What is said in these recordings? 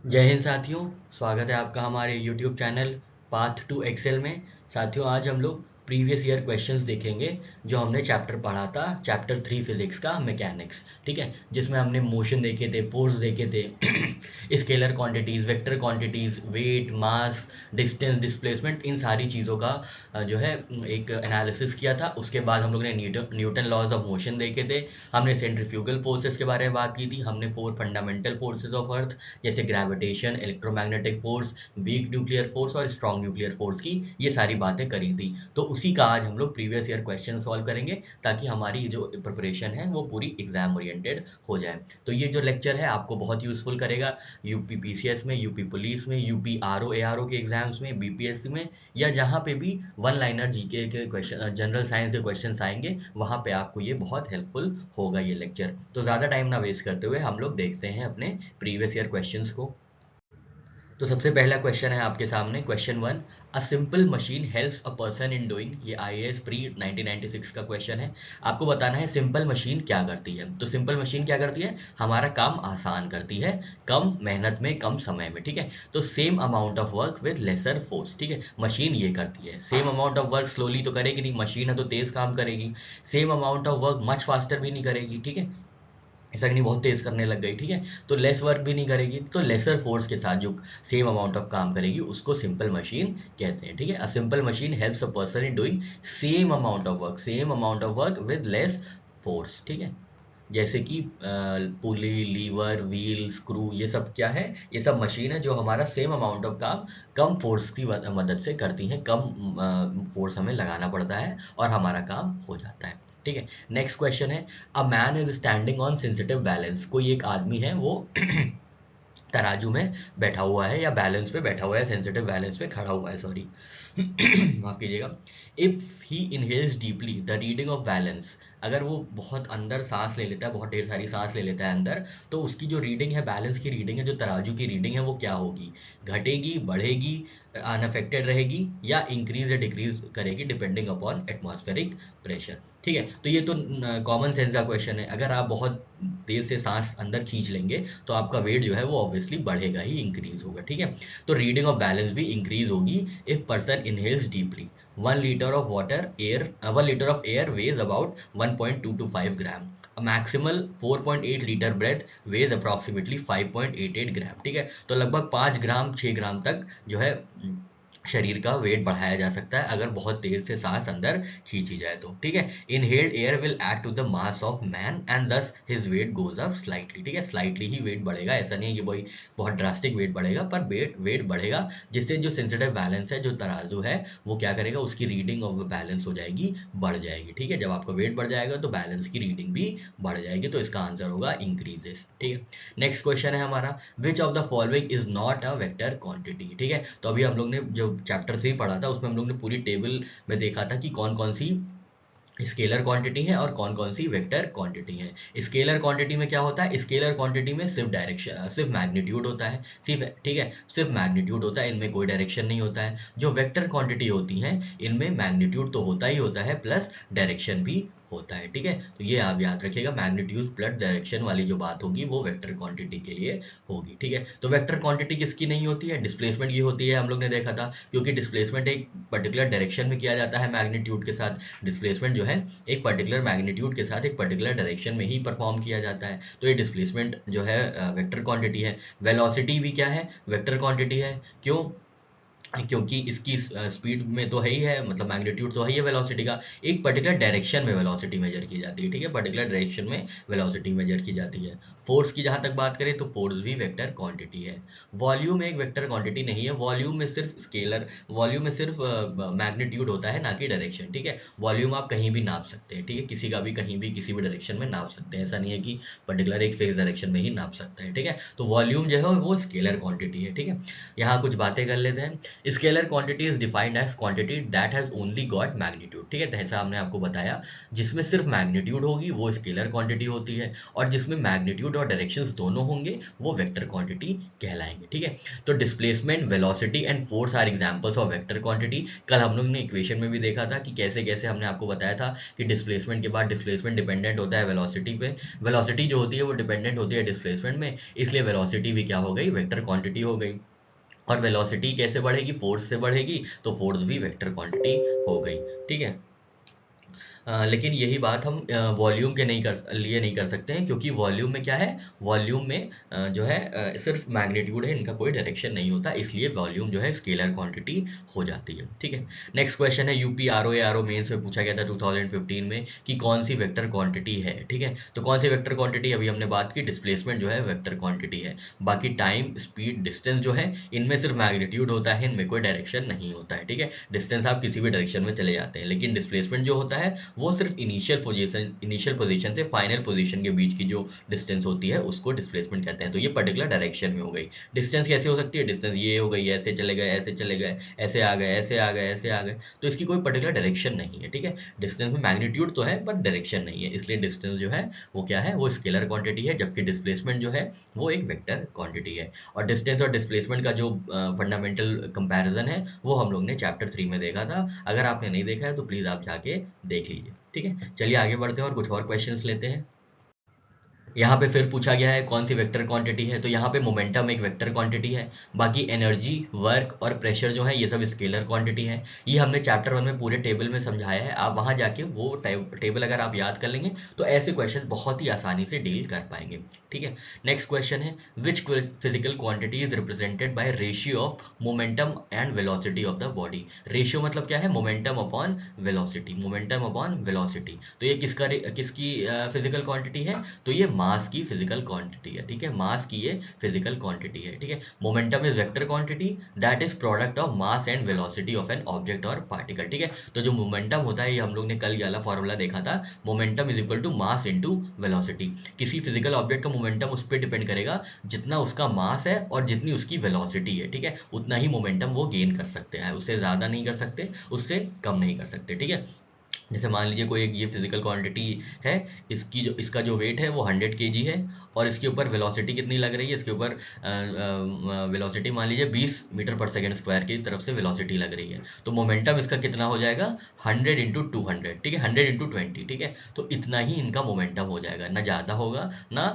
जय हिंद साथियों। स्वागत है आपका हमारे YouTube channel Path to Excel में। साथियों, आज हम लोग प्रीवियस ईयर क्वेश्चंस देखेंगे जो हमने चैप्टर पढ़ा था, चैप्टर 3 फिजिक्स का मैकेनिक्स। ठीक है, जिसमें हमने मोशन देखे थे, फोर्स देखे थे, scalar quantities, vector quantities, weight, mass, distance, displacement, इन सारी चीज़ों का जो है एक एनालिसिस किया था। उसके बाद हम लोग ने न्यूटन लॉज ऑफ मोशन देखे थे। हमने सेंट्रीफ्यूगल फोर्सेस के बारे में बात की थी। हमने 4 फंडामेंटल फोर्सेस ऑफ अर्थ जैसे gravitation, electromagnetic force, weak nuclear force और स्ट्रॉन्ग न्यूक्लियर फोर्स की ये सारी बातें करी थी। तो उसी का आज हम लोग प्रीवियस ईयर क्वेश्चन सॉल्व करेंगे ताकि हमारी जो प्रिपरेशन है वो पूरी एग्जाम ओरिएंटेड हो जाए। तो ये जो लेक्चर है आपको बहुत यूजफुल करेगा यूपी पीसीएस में, यूपी पुलिस में, यूपी आरओ एआरओ के एग्जाम्स में, बीपीएससी में, या जहाँ पे भी वन लाइनर जीके के क्वेश्चन, जनरल साइंस के क्वेश्चन आएंगे, वहाँ पे आपको ये बहुत हेल्पफुल होगा ये लेक्चर। तो ज़्यादा टाइम ना वेस्ट करते हुए हम लोग देखते हैं अपने प्रीवियस ईयर क्वेश्चंस को। तो सबसे पहला क्वेश्चन है आपके सामने, question 1। A simple machine helps a person in doing, ये आईएएस प्री 1996 का क्वेश्चन है। आपको बताना है सिंपल मशीन क्या करती है। तो सिंपल मशीन क्या करती है, हमारा काम आसान करती है, कम मेहनत में, कम समय में। ठीक है, तो same amount of work with lesser force. ठीक है, मशीन ये करती है। Same amount of work slowly तो करेगी नहीं, मशीन है तो तेज काम करेगी। Same amount of work much faster भी नहीं करेगी। ठीक है, ऐसा कि नहीं बहुत तेज करने लग गई। ठीक है, तो लेस वर्क भी नहीं करेगी, तो लेसर फोर्स के साथ जो सेम अमाउंट ऑफ काम करेगी उसको सिंपल मशीन कहते हैं। ठीक है, a simple machine helps a person in doing same amount of work, same amount of work with less force. ठीक है, जैसे कि पुली, लीवर, व्हील, स्क्रू, ये सब क्या है, ये सब मशीन है जो हमारा सेम अमाउंट ऑफ काम कम फोर्स की मदद से करती हैं। कम फोर्स हमें लगाना पड़ता है और हमारा काम हो जाता है। ठीक है, नेक्स्ट क्वेश्चन है, a man is standing on sensitive balance. कोई एक आदमी है वो तराजू में बैठा हुआ है या बैलेंस पे बैठा हुआ है, सेंसिटिव बैलेंस पे खड़ा हुआ है, सॉरी माफ कीजिएगा। If he inhales deeply the reading of balance, अगर वो बहुत अंदर सांस ले लेता है, बहुत ढेर सारी सांस ले लेता है अंदर, तो उसकी जो रीडिंग है, बैलेंस की रीडिंग है, जो तराजू की रीडिंग है, वो क्या होगी, घटेगी, बढ़ेगी, अनअफेक्टेड रहेगी, या इंक्रीज या डिक्रीज करेगी डिपेंडिंग अपॉन एटमॉस्फेरिक प्रेशर। ठीक है, तो ये तो कॉमन सेंस का क्वेश्चन है। अगर आप बहुत तेज से सांस अंदर खींच लेंगे तो आपका वेट जो है वो ऑब्वियसली बढ़ेगा ही, इंक्रीज होगा। ठीक है, तो रीडिंग ऑफ बैलेंस भी इंक्रीज होगी if person inhales deeply. 1 litre of air weighs about 1.225 gram. Maximal 4.8 litre breath weighs approximately 5.88 gram. ठीक है, तो लगभग 5 ग्राम 6 ग्राम तक जो है शरीर का वेट बढ़ाया जा सकता है अगर बहुत तेज से सांस अंदर खींची जाए तो। ठीक है, inhaled air will add to the mass of man and thus his weight goes up slightly. ठीक है, स्लाइटली ही वेट बढ़ेगा, ऐसा नहीं है कि भाई बहुत ड्रास्टिक वेट बढ़ेगा, पर वेट बढ़ेगा, जिससे जो सेंसिटिव बैलेंस है, जो तराजू है, वो क्या करेगा, उसकी रीडिंग ऑफ बैलेंस हो जाएगी, बढ़ जाएगी। ठीक है, जब आपका वेट बढ़ जाएगा तो बैलेंस की रीडिंग भी बढ़ जाएगी, तो इसका आंसर होगा इंक्रीजेस। ठीक है, नेक्स्ट क्वेश्चन है हमारा, which of the following is not a vector quantity. ठीक है, तो अभी हम लोग ने जो चैप्टर से ही पढ़ा था उसमें हम लोग ने पूरी टेबल में देखा था कि कौन कौन सी स्केलर क्वांटिटी है और कौन कौन सी वेक्टर क्वांटिटी है। स्केलर क्वांटिटी में क्या होता है, स्केलर क्वांटिटी में सिर्फ डायरेक्शन, सिर्फ मैग्नीट्यूड होता है, सिर्फ, ठीक है, सिर्फ मैग्नीट्यूड होता है, इनमें कोई डायरेक्शन नहीं होता है। जो वेक्टर क्वांटिटी होती हैं इनमें मैग्नीट्यूड तो होता ही होता है, प्लस डायरेक्शन भी होता है। ठीक है, तो ये आप याद रखिएगा, मैग्नीट्यूड प्लस डायरेक्शन वाली जो बात होगी वो वेक्टर क्वांटिटी के लिए होगी। ठीक है, तो वेक्टर क्वांटिटी किसकी नहीं होती है, डिस्प्लेसमेंट की होती है, हम लोग ने देखा था, क्योंकि डिस्प्लेसमेंट एक पर्टिकुलर डायरेक्शन में किया जाता है मैग्नीट्यूड के साथ। डिस्प्लेसमेंट जो है एक पर्टिकुलर मैग्नीट्यूड के साथ एक पर्टिकुलर डायरेक्शन में ही परफॉर्म किया जाता है, तो ये डिस्प्लेसमेंट जो है वेक्टर क्वांटिटी है। वेलोसिटी भी क्या है, वेक्टर क्वांटिटी है। क्यों, क्योंकि इसकी स्पीड में तो है ही है, मतलब मैग्नीट्यूड तो है ही है वेलोसिटी का, एक पर्टिकुलर डायरेक्शन में वेलोसिटी मेजर की जाती है। ठीक है, पर्टिकुलर डायरेक्शन में वेलोसिटी मेजर की जाती है। फोर्स की जहां तक बात करें तो फोर्स भी वेक्टर क्वांटिटी है। वॉल्यूम एक वेक्टर क्वांटिटी नहीं है, वॉल्यूम में सिर्फ स्केलर, वॉल्यूम में सिर्फ मैग्नीट्यूड होता है, ना कि डायरेक्शन। ठीक है, वॉल्यूम आप कहीं भी नाप सकते हैं, ठीक है, किसी का भी कहीं भी किसी भी डायरेक्शन में नाप सकते हैं, ऐसा नहीं है कि पर्टिकुलर एक फिक्स डायरेक्शन में ही नाप सकते हैं। ठीक है, तो वॉल्यूम जो है वो स्केलर क्वांटिटी है। ठीक है, यहाँ कुछ बातें कर लेते हैं। Scalar quantity is defined as quantity that has only got magnitude, ठीक है, जैसा हमने आपको बताया, जिसमें सिर्फ मैग्नीट्यूड होगी वो स्केलर क्वांटिटी होती है, और जिसमें मैग्नीट्यूड और डायरेक्शंस दोनों होंगे वो वेक्टर क्वांटिटी कहलाएंगे, ठीक है। तो displacement, velocity and force are examples of vector quantity. कल हम लोग ने इक्वेशन में भी देखा था कि कैसे कैसे हमने आपको बताया था कि डिस्प्लेसमेंट के बाद डिस्प्लेसमेंट डिपेंडेंट होता है वेलोसिटी पे, वेलोसिटी जो होती है वो डिपेंडेंट होती है डिस्प्लेसमेंट में, इसलिए वेलोसिटी भी क्या हो गई, वेक्टर क्वांटिटी हो गई। और वेलोसिटी कैसे बढ़ेगी, फोर्स से बढ़ेगी, तो फोर्स भी वेक्टर क्वांटिटी हो गई, ठीक है। लेकिन यही बात हम वॉल्यूम के लिए नहीं कर सकते हैं, क्योंकि वॉल्यूम में क्या है, वॉल्यूम में जो है सिर्फ मैग्नीट्यूड है, इनका कोई डायरेक्शन नहीं होता, इसलिए वॉल्यूम जो है स्केलर क्वांटिटी हो जाती है, ठीक है। नेक्स्ट क्वेश्चन है यूपी आरओ मेंस में पूछा गया था 2015 में कि कौन सी वेक्टर क्वांटिटी है, ठीक है। तो कौन सी वेक्टर क्वांटिटी, अभी हमने बात की डिस्प्लेसमेंट जो है वेक्टर क्वांटिटी है, बाकी टाइम, स्पीड, डिस्टेंस जो है इनमें सिर्फ मैग्नीट्यूड होता है, इनमें कोई डायरेक्शन नहीं होता है, ठीक है। डिस्टेंस आप किसी भी डायरेक्शन में चले जाते हैं, लेकिन डिस्प्लेसमेंट जो होता है वो सिर्फ इनिशियल पोजीशन से फाइनल पोजीशन के बीच की जो डिस्टेंस होती है उसको डिस्प्लेसमेंट कहते हैं। तो ये पर्टिकुलर डायरेक्शन में हो गई। डिस्टेंस कैसे हो सकती है, डिस्टेंस ये हो गई, ऐसे चले गए, ऐसे चले गए, ऐसे आ गए, ऐसे आ गए, ऐसे आ गए, तो इसकी कोई पर्टिकुलर डायरेक्शन नहीं है, ठीक है। डिस्टेंस में मैग्नीट्यूड तो है पर डायरेक्शन नहीं है, इसलिए डिस्टेंस जो है वो क्या है, वो स्केलर क्वांटिटी है, जबकि डिस्प्लेसमेंट जो है वो एक वेक्टर क्वांटिटी है। और डिस्टेंस और डिस्प्लेसमेंट का जो फंडामेंटल कंपैरिजन है वो हम लोग ने चैप्टर 3 में देखा था, अगर आपने नहीं देखा है तो प्लीज़ आप जाके देख लीजिए, ठीक है। चलिए आगे बढ़ते हैं और कुछ और क्वेश्चंस लेते हैं। यहाँ पे फिर पूछा गया है कौन सी वेक्टर क्वांटिटी है, तो यहाँ पे मोमेंटम एक वेक्टर क्वांटिटी है, बाकी एनर्जी, वर्क और प्रेशर जो है ये सब स्केलर क्वांटिटी है। ये हमने चैप्टर 1 में पूरे टेबल में समझाया है, आप वहाँ जाके वो टेबल अगर आप याद कर लेंगे तो ऐसे क्वेश्चन बहुत ही आसानी से डील कर पाएंगे, ठीक है। नेक्स्ट क्वेश्चन है which physical quantity is represented by ratio of momentum and velocity of the body. Ratio मतलब क्या है, momentum upon velocity, momentum upon velocity. तो ये किसकी फिजिकल क्वांटिटी है, तो ये मास की फिजिकल क्वांटिटी है, ठीक है, मास की ये फिजिकल क्वांटिटी है, ठीक है। Momentum is vector quantity that is product of mass and velocity of an object और पार्टिकल, ठीक है। तो जो मोमेंटम होता है ये हम लोग ने कल ये वाला फॉर्मूला देखा था, momentum is equal to mass into velocity. किसी फिजिकल ऑब्जेक्ट का मोमेंटम उस पर डिपेंड करेगा जितना उसका मास है और जितनी उसकी वेलोसिटी है, ठीक है, उतना ही मोमेंटम वो गेन कर सकते हैं, उससे ज़्यादा नहीं कर सकते, उससे कम नहीं कर सकते, ठीक है। जैसे मान लीजिए कोई एक ये फिजिकल क्वांटिटी है, इसका जो वेट है वो 100 kg है, और इसके ऊपर वेलोसिटी कितनी लग रही है, इसके ऊपर वेलोसिटी मान लीजिए 20 मीटर पर सेकंड स्क्वायर की तरफ से वेलोसिटी लग रही है, तो मोमेंटम इसका कितना हो जाएगा 100 इंटू 200, ठीक है, 100 इंटू 20, ठीक है। तो इतना ही इनका मोमेंटम हो जाएगा, ना ज़्यादा होगा ना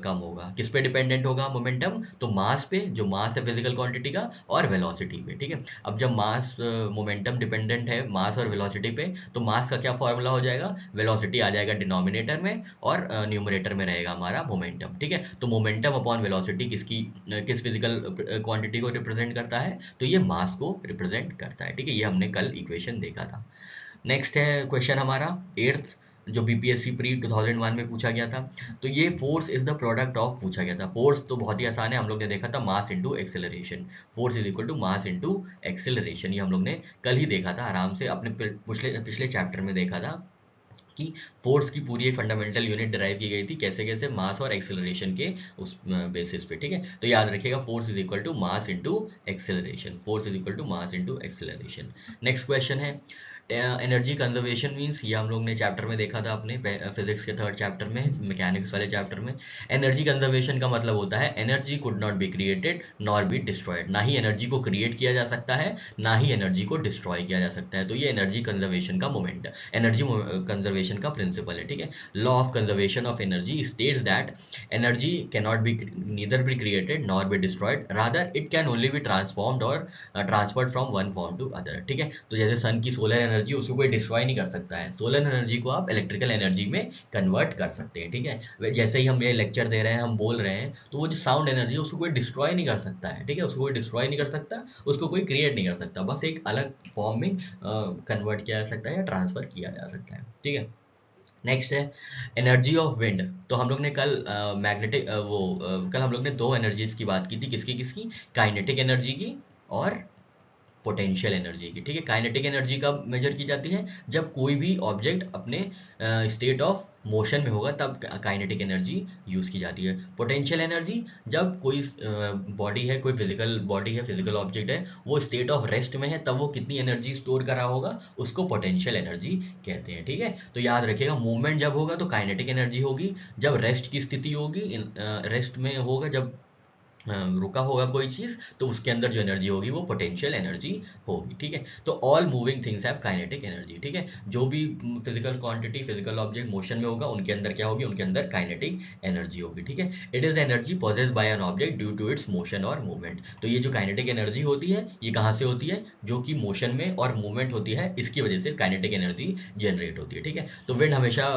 कम होगा। किस पे डिपेंडेंट होगा मोमेंटम, तो मास पे, जो मास है फिजिकल क्वांटिटी का, और वेलोसिटी पे, ठीक है। अब जब मास मोमेंटम डिपेंडेंट है मास और वेलोसिटी पे, तो मास का क्या फॉर्मूला हो जाएगा, वेलोसिटी आ जाएगा डिनोमिनेटर में और न्यूमरेटर में रहेगा हमारा मोमेंटम, ठीक है। तो मोमेंटम अपॉन वेलोसिटी किस फिजिकल क्वांटिटी को रिप्रेजेंट करता है, तो ये मास को रिप्रेजेंट करता है, ठीक है। ये हमने कल इक्वेशन देखा था। नेक्स्ट है क्वेश्चन हमारा 8th, जो बीपीएससी प्री 2001 में पूछा गया था। तो ये force is the product of पूछा गया था। फोर्स तो बहुत ही आसान है, हम लोग ने देखा था mass into acceleration, force is equal to mass into acceleration, ये हम लोग ने कल ही देखा था, आराम से अपने पिछले चैप्टर में देखा था कि फोर्स की पूरी एक फंडामेंटल यूनिट डिराइव की गई थी, कैसे कैसे मास और एक्सेलरेशन के उस बेसिस पे, ठीक है। तो याद रखिएगा force is equal to mass into acceleration, force is equal to mass into acceleration. Next question है एनर्जी कंजर्वेशन मींस, ये हम लोग ने चैप्टर में देखा था अपने फिजिक्स के 3rd चैप्टर में, मैकेनिक्स वाले चैप्टर में। एनर्जी कंजर्वेशन का मतलब होता है energy could not be created nor be destroyed, ना ही एनर्जी को क्रिएट किया जा सकता है ना ही एनर्जी को डिस्ट्रॉय किया जा सकता है। तो ये एनर्जी कंजर्वेशन का मोमेंट, एनर्जी कंजर्वेशन का प्रिंसिपल है, ठीक है। Law of conservation of energy states that energy can not be neither be created nor be destroyed, rather it can only be transformed और transferred from one form to other, ठीक है। तो जैसे सन की सोलर एनर्जी, उसको कोई destroy नहीं कर सकता है, सोलर एनर्जी को आप इलेक्ट्रिकल एनर्जी में कन्वर्ट कर सकते हैं, ठीक है। जैसे ही हम ये लेक्चर दे रहे हैं, हम बोल रहे हैं, तो वो जो साउंड एनर्जी है उसको कोई डिस्ट्रॉय नहीं कर सकता है, ठीक है, उसको कोई डिस्ट्रॉय नहीं कर सकता, उसको कोई क्रिएट नहीं कर सकता, बस एक अलग फॉर्म में कन्वर्ट किया जा सकता है या ट्रांसफर किया जा सकता है, ठीक है। नेक्स्ट है एनर्जी ऑफ विंड। तो हम लोग ने कल कल हम लोग ने 2 एनर्जीज की बात की थी, किसकी किसकी, काइनेटिक एनर्जी की और पोटेंशियल एनर्जी की, ठीक है। काइनेटिक एनर्जी कब मेजर की जाती है, जब कोई भी ऑब्जेक्ट अपने स्टेट ऑफ मोशन में होगा तब काइनेटिक एनर्जी यूज़ की जाती है। पोटेंशियल एनर्जी जब कोई बॉडी है, कोई फिजिकल बॉडी है, फिजिकल ऑब्जेक्ट है, वो स्टेट ऑफ रेस्ट में है, तब वो कितनी एनर्जी स्टोर करा होगा उसको पोटेंशियल एनर्जी कहते हैं। ठीक है, तो याद रखिएगा मूवमेंट जब होगा तो काइनेटिक एनर्जी होगी, जब रेस्ट की स्थिति होगी, रेस्ट में होगा, जब रुका होगा कोई चीज, तो उसके अंदर जो एनर्जी होगी वो पोटेंशियल एनर्जी होगी। ठीक है, तो all moving things have kinetic energy. ठीक है, जो भी physical quantity, physical object motion में होगा उनके अंदर क्या होगी, उनके अंदर काइनेटिक एनर्जी होगी। ठीक है, it is energy possessed by an object due to its motion और मूवमेंट। तो ये जो काइनेटिक एनर्जी होती है ये कहाँ से होती है, जो कि मोशन में और मूवमेंट होती है, इसकी वजह से काइनेटिक एनर्जी जनरेट होती है। ठीक है, तो विंड हमेशा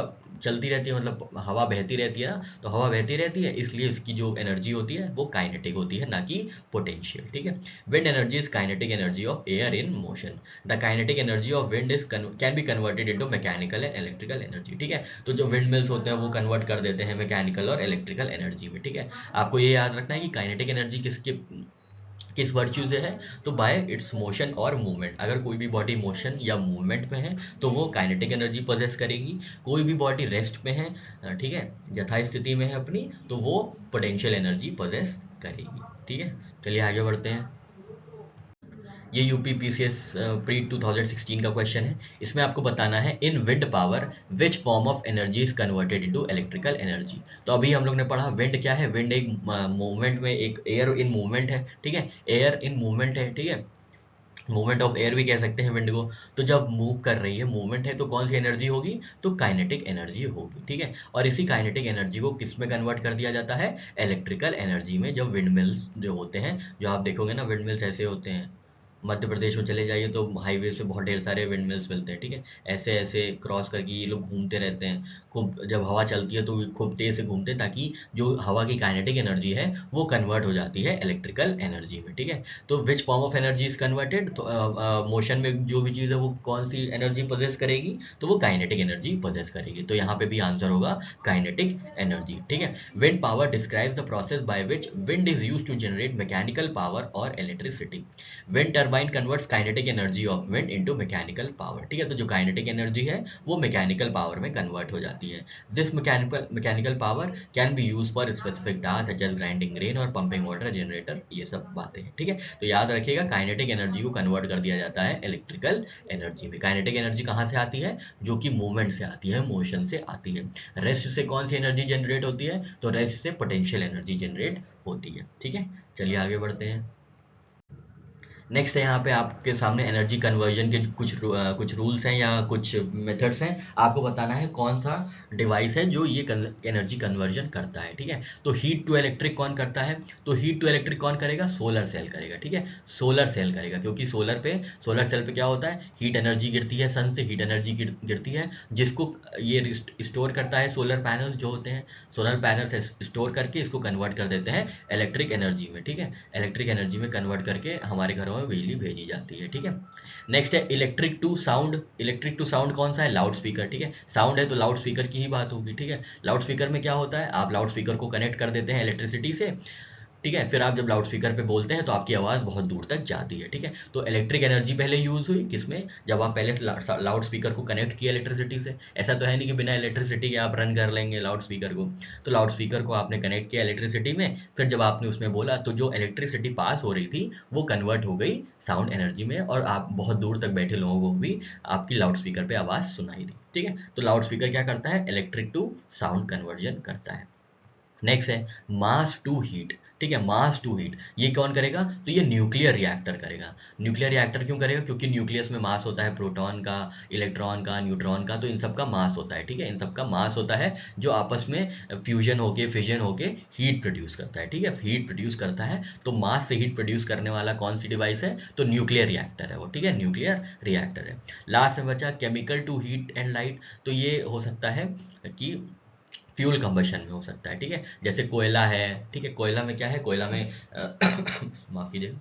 चलती रहती है, मतलब हवा बहती रहती है ना, तो हवा बहती रहती है, इसलिए इसकी जो एनर्जी होती है वो काइनेटिक होती है, ना कि पोटेंशियल। ठीक है, wind energy is kinetic energy of air in motion. The kinetic energy of wind is can be converted into mechanical and electrical energy. ठीक है, तो जो विंड मिल्स होते हैं वो कन्वर्ट कर देते हैं मैकेनिकल और इलेक्ट्रिकल एनर्जी में। ठीक है, आपको ये याद रखना है कि काइनेटिक एनर्जी किस वर्च्यू से है, तो बाय इट्स मोशन और मूवमेंट। अगर कोई भी बॉडी मोशन या मूवमेंट में है तो वो काइनेटिक एनर्जी पोजेस करेगी, कोई भी बॉडी रेस्ट में है, ठीक है, यथा स्थिति में है अपनी, तो वो पोटेंशियल एनर्जी पोजेस करेगी। ठीक है, चलिए आगे बढ़ते हैं। ये यूपी पीसीएस प्री 2016 का क्वेश्चन है। इसमें आपको बताना है इन wind power which form of energy is converted into electrical energy. तो अभी हम लोग ने पढ़ा विंड क्या है, विंड एक मूवमेंट में, एक एयर इन मूवमेंट है। ठीक है, एयर इन मूवमेंट है। ठीक है, मूवमेंट ऑफ एयर भी कह सकते हैं विंड को। तो जब मूव कर रही है, मूवमेंट है, तो कौन सी एनर्जी होगी, तो काइनेटिक एनर्जी होगी। ठीक है, और इसी काइनेटिक एनर्जी को किस में कन्वर्ट कर दिया जाता है, इलेक्ट्रिकल एनर्जी में। जब विंड मिल्स जो होते हैं, जो आप देखोगे ना विंड मिल्स ऐसे होते हैं, मध्य प्रदेश में चले जाइए तो हाईवे पे बहुत ढेर सारे विंड मिल्स मिलते हैं। ठीक है, ऐसे ऐसे क्रॉस करके ये लोग घूमते रहते हैं, खूब जब हवा चलती है तो ये खूब तेज से घूमते हैं, ताकि जो हवा की काइनेटिक एनर्जी है वो कन्वर्ट हो जाती है इलेक्ट्रिकल एनर्जी में। ठीक है, तो which form of energy is converted, तो मोशन में जो भी चीज़ है वो कौन सी एनर्जी पोजेस करेगी, तो वो काइनेटिक एनर्जी पोजेस करेगी। तो यहाँ पे भी आंसर होगा काइनेटिक एनर्जी। ठीक है, wind power describes the process by which wind is used to generate mechanical power और electricity. Wind turbine converts kinetic energy of wind into mechanical power. ठीक है, तो जो काइनेटिक एनर्जी है वो मैकेनिकल पावर में कन्वर्ट हो जाती है। This mechanical power can be use for specific task such as grinding grain और पंपिंग वाटर जनरेटर, ये सब बातें हैं। ठीक है, तो याद रखिएगा काइनेटिक एनर्जी को कन्वर्ट कर दिया जाता है इलेक्ट्रिकल एनर्जी में। काइनेटिक एनर्जी कहाँ से आती है, जो कि मूवमेंट से आती है, मोशन से आती है। रेस्ट से कौन सी एनर्जी जनरेट होती है, तो रेस्ट से पोटेंशियल एनर्जी जनरेट होती है। ठीक है, चलिए आगे बढ़ते हैं। नेक्स्ट है यहाँ पे आपके सामने एनर्जी कन्वर्जन के कुछ रूल्स हैं या कुछ मेथड्स हैं। आपको बताना है कौन सा डिवाइस है जो ये एनर्जी कन्वर्जन करता है। ठीक है, तो हीट टू इलेक्ट्रिक कौन करता है, तो हीट टू इलेक्ट्रिक कौन करेगा, सोलर सेल करेगा। ठीक है, सोलर सेल करेगा, क्योंकि सोलर सेल पे क्या होता है, हीट एनर्जी गिरती है, सन से हीट एनर्जी गिरती है, जिसको ये स्टोर करता है। सोलर पैनल जो होते हैं, सोलर पैनल से स्टोर करके इसको कन्वर्ट कर देते हैं इलेक्ट्रिक एनर्जी में। ठीक है, इलेक्ट्रिक एनर्जी में कन्वर्ट करके हमारे घरों में बिजली भेजी जाती है। ठीक है, नेक्स्ट है electric to sound. Electric to sound कौन सा है, लाउड स्पीकर। ठीक है, साउंड है तो लाउड स्पीकर की ही बात होगी। ठीक है, लाउड स्पीकर में क्या होता है, आप लाउड स्पीकर को कनेक्ट कर देते हैं इलेक्ट्रिसिटी से। ठीक है, फिर आप जब लाउड स्पीकर पे बोलते हैं तो आपकी आवाज़ बहुत दूर तक जाती है। ठीक है, तो इलेक्ट्रिक एनर्जी पहले यूज़ हुई किसमें, जब आप पहले लाउड स्पीकर को कनेक्ट किया इलेक्ट्रिसिटी से। ऐसा तो है नहीं कि बिना इलेक्ट्रिसिटी के आप रन कर लेंगे लाउड स्पीकर को। तो लाउड स्पीकर को आपने कनेक्ट किया इलेक्ट्रिसिटी में, फिर जब आपने उसमें बोला तो जो इलेक्ट्रिसिटी पास हो रही थी वो कन्वर्ट हो गई साउंड एनर्जी में, और आप बहुत दूर तक बैठे लोगों को भी आपकी लाउड स्पीकर पर आवाज़ सुनाई दी। ठीक है, तो लाउड स्पीकर क्या करता है, इलेक्ट्रिक टू साउंड कन्वर्जन करता है। नेक्स्ट है मास टू हीट। ठीक है, मास टू हीट ये कौन करेगा, तो ये न्यूक्लियर रिएक्टर करेगा। न्यूक्लियर रिएक्टर क्यों करेगा, क्योंकि न्यूक्लियस में मास होता है प्रोटॉन का, इलेक्ट्रॉन का, न्यूट्रॉन का, तो इन सब का मास होता है। ठीक है, इन सब का मास होता है जो आपस में फ्यूजन होके, फिजन होके हीट प्रोड्यूस करता है। ठीक है, हीट प्रोड्यूस करता है, तो मास से हीट प्रोड्यूस करने वाला कौन सी डिवाइस है, तो न्यूक्लियर रिएक्टर है वो। ठीक है, न्यूक्लियर रिएक्टर है। लास्ट में बचा chemical to heat and light. तो ये हो सकता है कि फ्यूल कंबशन में हो सकता है। ठीक है, जैसे कोयला है। ठीक है, कोयला में क्या है, कोयला में माफ कीजिएगा,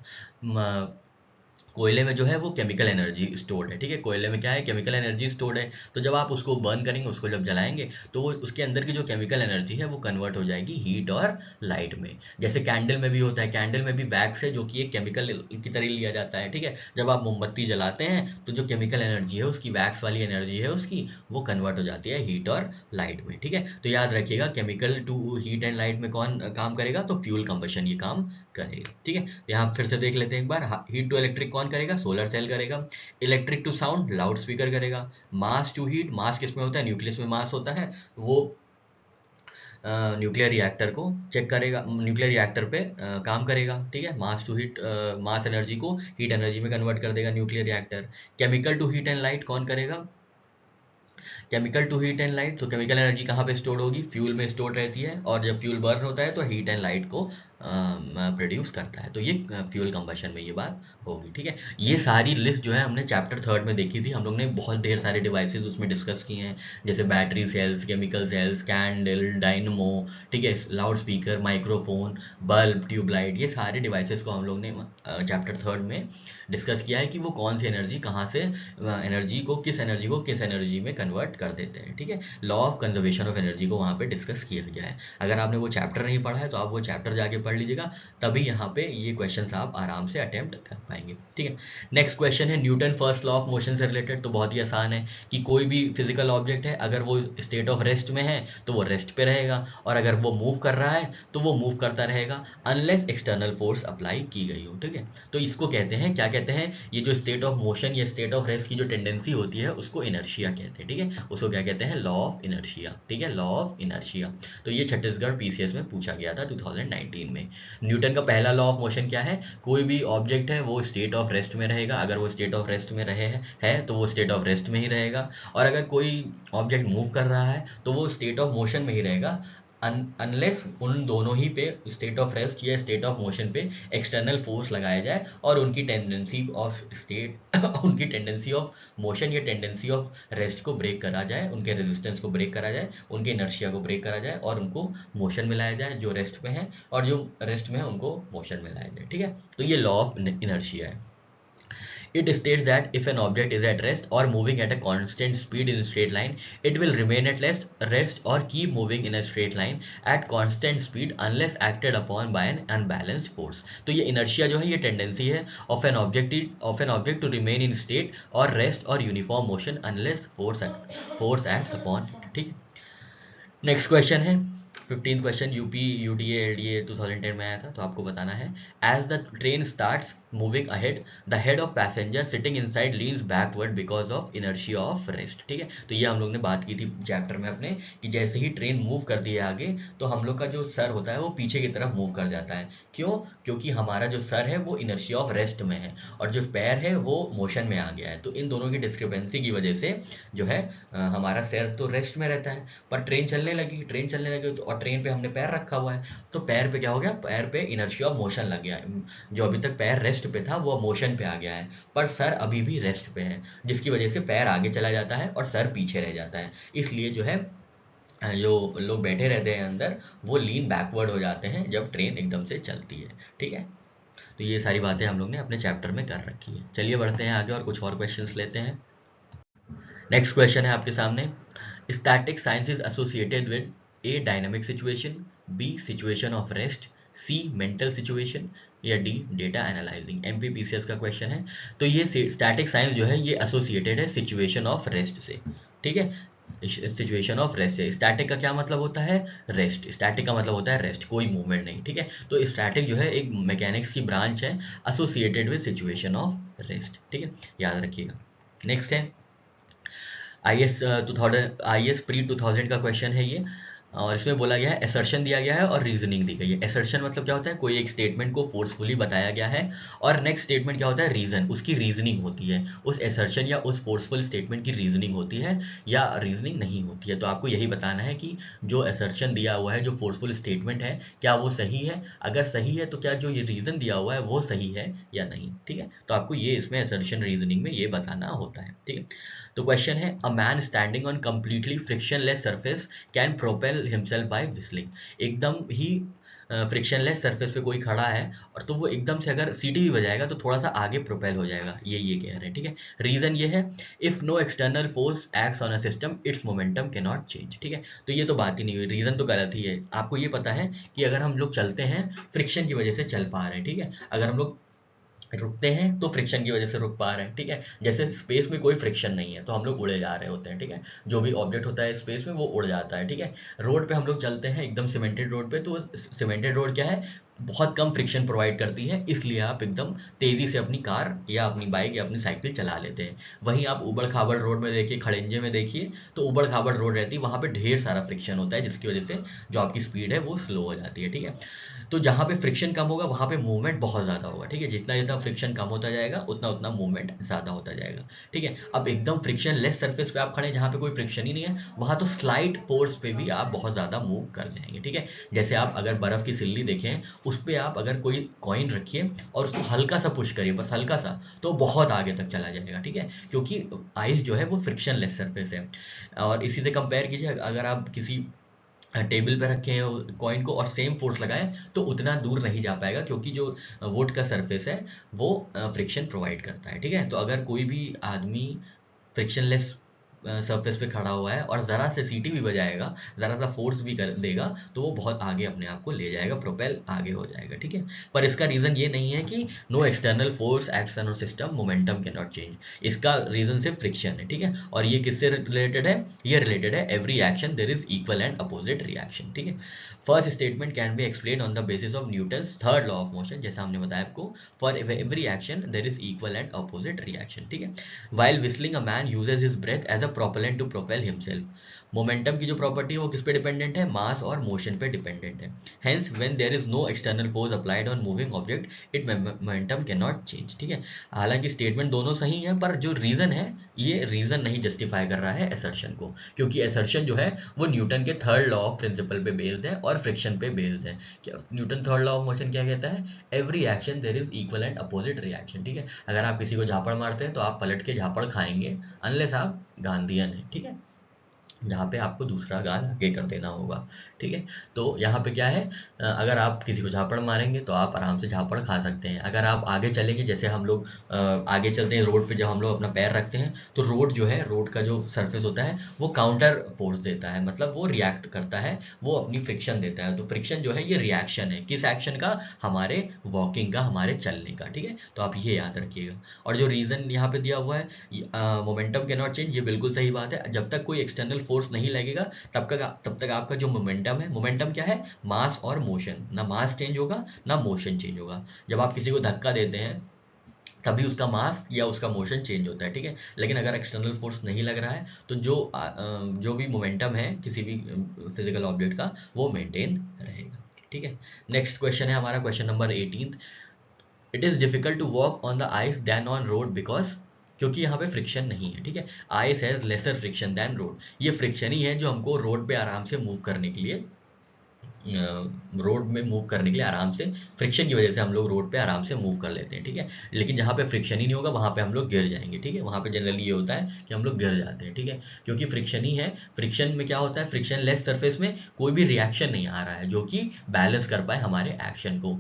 कोयले में जो है वो केमिकल एनर्जी स्टोर्ड है, ठीक है। कोयले में क्या है, केमिकल एनर्जी स्टोर्ड है। तो जब आप उसको बर्न करेंगे, उसको जब जलाएंगे, तो वो उसके अंदर की जो केमिकल एनर्जी है वो कन्वर्ट हो जाएगी हीट और लाइट में। जैसे कैंडल में भी होता है, कैंडल में भी वैक्स है जो कि एक केमिकल की तरह लिया जाता है, ठीक है। जब आप मोमबत्ती जलाते हैं तो जो केमिकल एनर्जी है उसकी, वैक्स वाली एनर्जी है उसकी, वो कन्वर्ट हो जाती है हीट और लाइट में, ठीक है। तो याद रखिएगा, chemical to heat and light में कौन काम करेगा, तो फ्यूल कंबशन ये काम करेगा, ठीक है। यहाँ फिर से देख लेते हैं एक बार। हीट टू इलेक्ट्रिक कौन करेगा, सोलर सेल करेगा। Electric to sound, loud speaker करेगा। मास टू हीट, मास किस में होता है, न्यूक्लियस में मास होता है, वो न्यूक्लियर रिएक्टर को चेक करेगा, न्यूक्लियर रिएक्टर पे काम करेगा, ठीक है। Mass to heat, mass energy को हीट एनर्जी में कन्वर्ट कर देगा nuclear reactor. Chemical to heat and light कौन करेगा, chemical to heat and light. तो केमिकल एनर्जी कहाँ पे स्टोर होगी, फ्यूल में स्टोर रहती है, और जब फ्यूल बर्न होता है तो हीट एंड लाइट को प्रोड्यूस करता है। तो ये फ्यूल कंबशन में ये बात होगी, ठीक है। ये सारी लिस्ट जो है हमने चैप्टर 3 में देखी थी। हम लोग ने बहुत ढेर सारे डिवाइसेस उसमें डिस्कस किए हैं, जैसे battery cells, chemical cells, candle, dynamo, ठीक है, loud speaker, microphone, bulb, tube light, ये सारे डिवाइसेस को हम लोग ने चैप्टर 3 में डिस्कस किया है कि वो कौन सी एनर्जी कहाँ से एनर्जी को किस एनर्जी में कन्वर्ट कर देते हैं, ठीक है। Law of conservation of energy को वहाँ पे डिस्कस किया गया है। अगर आपने वो चैप्टर नहीं पढ़ा है तो आप वो चैप्टर जाके पढ़ लीजिएगा, तभी यहाँ पे ये क्वेश्चंस आप आराम से अटेम्प्ट कर पाएंगे, ठीक है। नेक्स्ट क्वेश्चन है Newton first law of motion से रिलेटेड। तो बहुत ही आसान है कि कोई भी फिजिकल ऑब्जेक्ट है, अगर वो स्टेट ऑफ रेस्ट में है तो वो रेस्ट पे रहेगा, और अगर वो मूव कर रहा है तो वो मूव करता रहेगा अनलेस एक्सटर्नल फोर्स अप्लाई की गई हो, ठीक है। तो इसको कहते हैं, क्या कहते हैं, ये जो स्टेट ऑफ मोशन या स्टेट ऑफ रेस्ट की जो टेंडेंसी होती है उसको इनर्शिया कहते हैं, ठीक है। उसको क्या कहते हैं, लॉ ऑफ इनर्शिया, ठीक है, लॉ ऑफ इनर्शिया। तो ये छत्तीसगढ़ पीसीएस में पूछा गया था 2019 में। न्यूटन का पहला लॉ ऑफ मोशन क्या है, कोई भी ऑब्जेक्ट है वो स्टेट ऑफ रेस्ट में रहेगा, अगर वो स्टेट ऑफ रेस्ट में रहे है तो वो स्टेट ऑफ रेस्ट में ही रहेगा, और अगर कोई ऑब्जेक्ट मूव कर रहा है तो वो स्टेट ऑफ मोशन में ही रहेगा, अनलेस उन दोनों ही पे, स्टेट ऑफ रेस्ट या स्टेट ऑफ मोशन पे एक्सटर्नल फोर्स लगाया जाए और उनकी टेंडेंसी ऑफ स्टेट उनकी टेंडेंसी ऑफ मोशन या टेंडेंसी ऑफ रेस्ट को ब्रेक करा जाए, उनके रेजिस्टेंस को ब्रेक करा जाए, उनके इनर्शिया को ब्रेक करा जाए और उनको मोशन में लाया जाए, जो रेस्ट में है, और जो रेस्ट में है उनको मोशन में लाया जाए, ठीक है। तो ये लॉ ऑफ इनर्शिया है। It states that if an object is at rest or moving at a constant speed in a straight line, it will remain at rest or keep moving in a straight line at constant speed unless acted upon by an unbalanced force. तो ये inertia जो है ये tendency है of an object to remain in state or rest or uniform motion unless force acts upon it, ठीक है। Next question है 15th question, UP UDA LDA 2010 में आया था। तो आपको बताना है, as the train starts moving ahead the head of passenger sitting inside leans backward because of inertia of rest, ठीक है। तो ये हम लोग ने बात की थी चैप्टर में अपने, कि जैसे ही ट्रेन मूव करती है आगे तो हम लोग का जो सर होता है वो पीछे की तरफ मूव कर जाता है। क्यों, क्योंकि हमारा जो सर है वो इनर्शिया ऑफ रेस्ट में है और जो पैर है वो मोशन में आ गया है। तो इन दोनों की डिस्क्रिपेंसी की वजह से जो है हमारा सर तो रेस्ट में रहता है, पर ट्रेन चलने लगी तो, और ट्रेन पे हमने पैर रखा हुआ है, तो पैर पे क्या हो गया, पैर पे इनर्शिया ऑफ मोशन लग गया। जो अभी तक पैर रेस्ट पे था वो मोशन पे आ गया है, पर सर अभी भी रेस्ट पे है, जिसकी वजह से पैर आगे चला जाता है और सर पीछे रह जाता है। इसलिए जो है जो लोग बैठे रहते हैं अंदर वो लीन बैकवर्ड हो जाते हैं जब ट्रेन एकदम से चलती है, ठीक है। तो ये सारी बातें हम लोग ने अपने चैप्टर में कर रखी है। चलिए बढ़ते हैं आगे और कुछ और क्वेश्चंस लेते हैं। नेक्स्ट क्वेश्चन है आपके सामने, static science is associated with A dynamic situation, B situation of rest, C mental situation, या डी डेटा एनालाइजिंग। एमपीपीसीएस का क्वेश्चन है। तो ये स्टैटिक साइंस जो है ये एसोसिएटेड है सिचुएशन ऑफ रेस्ट से, ठीक है। सिचुएशन ऑफ रेस्ट से, स्टैटिक का क्या मतलब होता है, रेस्ट, स्टैटिक का मतलब होता है रेस्ट, कोई मूवमेंट नहीं, ठीक है। तो स्टैटिक जो है एक मैकेनिक्स की ब्रांच है associated with situation of rest, ठीक है, याद रखिएगा। नेक्स्ट है आई एस प्री 2000 का क्वेश्चन है ये, और इसमें बोला गया है, असर्शन दिया गया है और रीजनिंग दी गई है। असर्शन मतलब क्या होता है, कोई एक स्टेटमेंट को फोर्सफुली बताया गया है, और नेक्स्ट स्टेटमेंट क्या होता है, रीजन, उसकी रीजनिंग होती है, उस असर्शन या उस फोर्सफुल स्टेटमेंट की रीजनिंग होती है या रीजनिंग नहीं होती है। तो आपको यही बताना है कि जो असर्शन दिया हुआ है, जो फोर्सफुल स्टेटमेंट है, क्या वो सही है, अगर सही है तो क्या जो ये रीजन दिया हुआ है वो सही है या नहीं, ठीक है। तो आपको ये इसमें असर्शन रीजनिंग में ये बताना होता है, ठीक है। तो क्वेश्चन है, a man standing on completely frictionless surface can propel himself by whistling. एकदम ही फ्रिक्शनलेस सरफेस पे कोई खड़ा है और तो वो एकदम से अगर सीटी भी बजाएगा तो थोड़ा सा आगे प्रोपेल हो जाएगा, ये कह रहे हैं, ठीक है। रीजन ये है, if no external force acts on a system its momentum can not change, ठीक है। तो ये तो बात ही नहीं हुई, रीजन तो गलत ही है। आपको ये पता है कि अगर हम लोग चलते हैं फ्रिक्शन की वजह से चल पा रहे हैं, ठीक है। अगर हम लोग रुकते हैं तो फ्रिक्शन की वजह से रुक पा रहे हैं, ठीक है। जैसे स्पेस में कोई फ्रिक्शन नहीं है तो हम लोग उड़े जा रहे होते हैं, ठीक है। जो भी ऑब्जेक्ट होता है स्पेस में वो उड़ जाता है, ठीक है। रोड पे हम लोग चलते हैं एकदम सीमेंटेड रोड पे, तो सीमेंटेड रोड क्या है, बहुत कम फ्रिक्शन प्रोवाइड करती है, इसलिए आप एकदम तेजी से अपनी कार या अपनी बाइक या अपनी साइकिल चला लेते हैं। वहीं आप उबड़ खाबड़ रोड में देखिए, खड़ंजे में देखिए, तो उबड़ खाबड़ रोड रहती है, वहां पे ढेर सारा फ्रिक्शन होता है, जिसकी वजह से जो आपकी स्पीड है वो स्लो हो जाती है, ठीक है। तो जहाँ पे फ्रिक्शन कम होगा वहाँ पे मूवमेंट बहुत ज़्यादा होगा, ठीक है। जितना जितना फ्रिक्शन कम होता जाएगा उतना उतना मूवमेंट ज़्यादा होता जाएगा, ठीक है। अब एकदम फ्रिक्शन लेस सरफेस पे आप खड़े जहाँ पे कोई फ्रिक्शन ही नहीं है, वहाँ तो स्लाइट फोर्स पे भी आप बहुत ज़्यादा मूव कर जाएंगे, ठीक है। जैसे आप अगर बर्फ़ की सिल्ली देखें, उस पर आप अगर कोई कॉइन रखिए और उसको हल्का सा पुश करिए, बस हल्का सा, तो बहुत आगे तक चला जाएगा, ठीक है। क्योंकि आइस जो है वो फ्रिक्शन लेस सरफेस है। और इसी से कंपेयर कीजिए, अगर आप किसी टेबल पे रखे हैं कॉइन को और सेम फोर्स लगाएं तो उतना दूर नहीं जा पाएगा, क्योंकि जो वुड का सरफेस है वो फ्रिक्शन प्रोवाइड करता है, ठीक है। तो अगर कोई भी आदमी फ्रिक्शनलेस सरफेस पे खड़ा हुआ है और ज़रा से सीटी भी बजाएगा, ज़रा सा फोर्स भी कर देगा, तो वो बहुत आगे अपने आप को ले जाएगा, प्रोपेल आगे हो जाएगा, ठीक है। पर इसका रीज़न ये नहीं है कि no external force acts on system momentum can not change, इसका रीज़न सिर्फ फ्रिक्शन है, ठीक है। और ये किससे रिलेटेड है, ये रिलेटेड है every action there is equal and opposite reaction, ठीक है। First statement can be explain on the basis of Newton's third law of motion, जैसा हमने बताया आपको, for every action there is equal and opposite reaction, ठीक है। While whistling, a man uses his breath as a propellant to propel himself. Momentum की जो property है वो किस पे डिपेंडेंट है, मास और मोशन पे डिपेंडेंट है। Hence when there is no external force applied on moving object it momentum can not change, ठीक है। हालांकि स्टेटमेंट दोनों सही है, पर जो रीजन है ये रीजन नहीं जस्टिफाई कर रहा है असर्शन को, क्योंकि असर्शन जो है वो न्यूटन के थर्ड लॉ ऑफ प्रिंसिपल पे बेस्ड है और फ्रिक्शन पे बेस्ड है। Newton third law of motion क्या कहता है, every action there is equal and opposite reaction, ठीक है। अगर आप किसी को झापड़ मारते हैं तो आप पलट के झापड़ खाएंगे, अनलेस आप गांधीयन है, ठीक है, जहाँ पे आपको दूसरा गाल आगे कर देना होगा, ठीक है। तो यहाँ पे क्या है, अगर आप किसी को झापड़ मारेंगे तो आप आराम से झापड़ खा सकते हैं। अगर आप आगे चलेंगे, जैसे हम लोग आगे चलते हैं रोड पे, जब हम लोग अपना पैर रखते हैं तो रोड जो है, रोड का जो सरफेस होता है वो काउंटर फोर्स देता है, मतलब वो रिएक्ट करता है, वो अपनी फ्रिक्शन देता है। तो फ्रिक्शन जो है ये रिएक्शन है, किस एक्शन का, हमारे वॉकिंग का, हमारे चलने का, ठीक है। तो आप ये याद रखिएगा। और जो रीजन यहाँ पे दिया हुआ है मोमेंटम कैन नॉट चेंज, ये बिल्कुल सही बात है। जब तक कोई एक्सटर्नल फोर्स नहीं लगेगा तब तक आपका जो मोमेंटम है, मोमेंटम क्या है, मास और मोशन, ना मास चेंज होगा ना मोशन चेंज होगा। जब आप किसी को धक्का देते हैं तभी उसका मास या उसका मोशन चेंज होता है, ठीक है। लेकिन अगर एक्सटर्नल फोर्स नहीं लग रहा है तो जो भी मोमेंटम है किसी भी फिजिकल ऑब्जेक्ट का वो मेंटेन रहेगा, ठीक है। नेक्स्ट क्वेश्चन है हमारा, question number 18। It is difficult to walk on the ice than on road because, क्योंकि यहाँ पे फ्रिक्शन नहीं है, ठीक है। Ice has lesser friction than road, ये फ्रिक्शन ही है जो हमको रोड पे आराम से मूव करने के लिए, रोड में मूव करने के लिए आराम से, फ्रिक्शन की वजह से हम लोग रोड पे आराम से मूव कर लेते हैं, ठीक है। लेकिन जहाँ पे फ्रिक्शन ही नहीं होगा वहाँ पे हम लोग गिर जाएंगे, ठीक है। वहाँ पे जनरली ये होता है कि हम लोग गिर जाते हैं, ठीक है, क्योंकि फ्रिक्शन ही है। फ्रिक्शन में क्या होता है, फ्रिक्शन लेस सरफेस में कोई भी रिएक्शन नहीं आ रहा है जो कि बैलेंस कर पाए हमारे एक्शन को।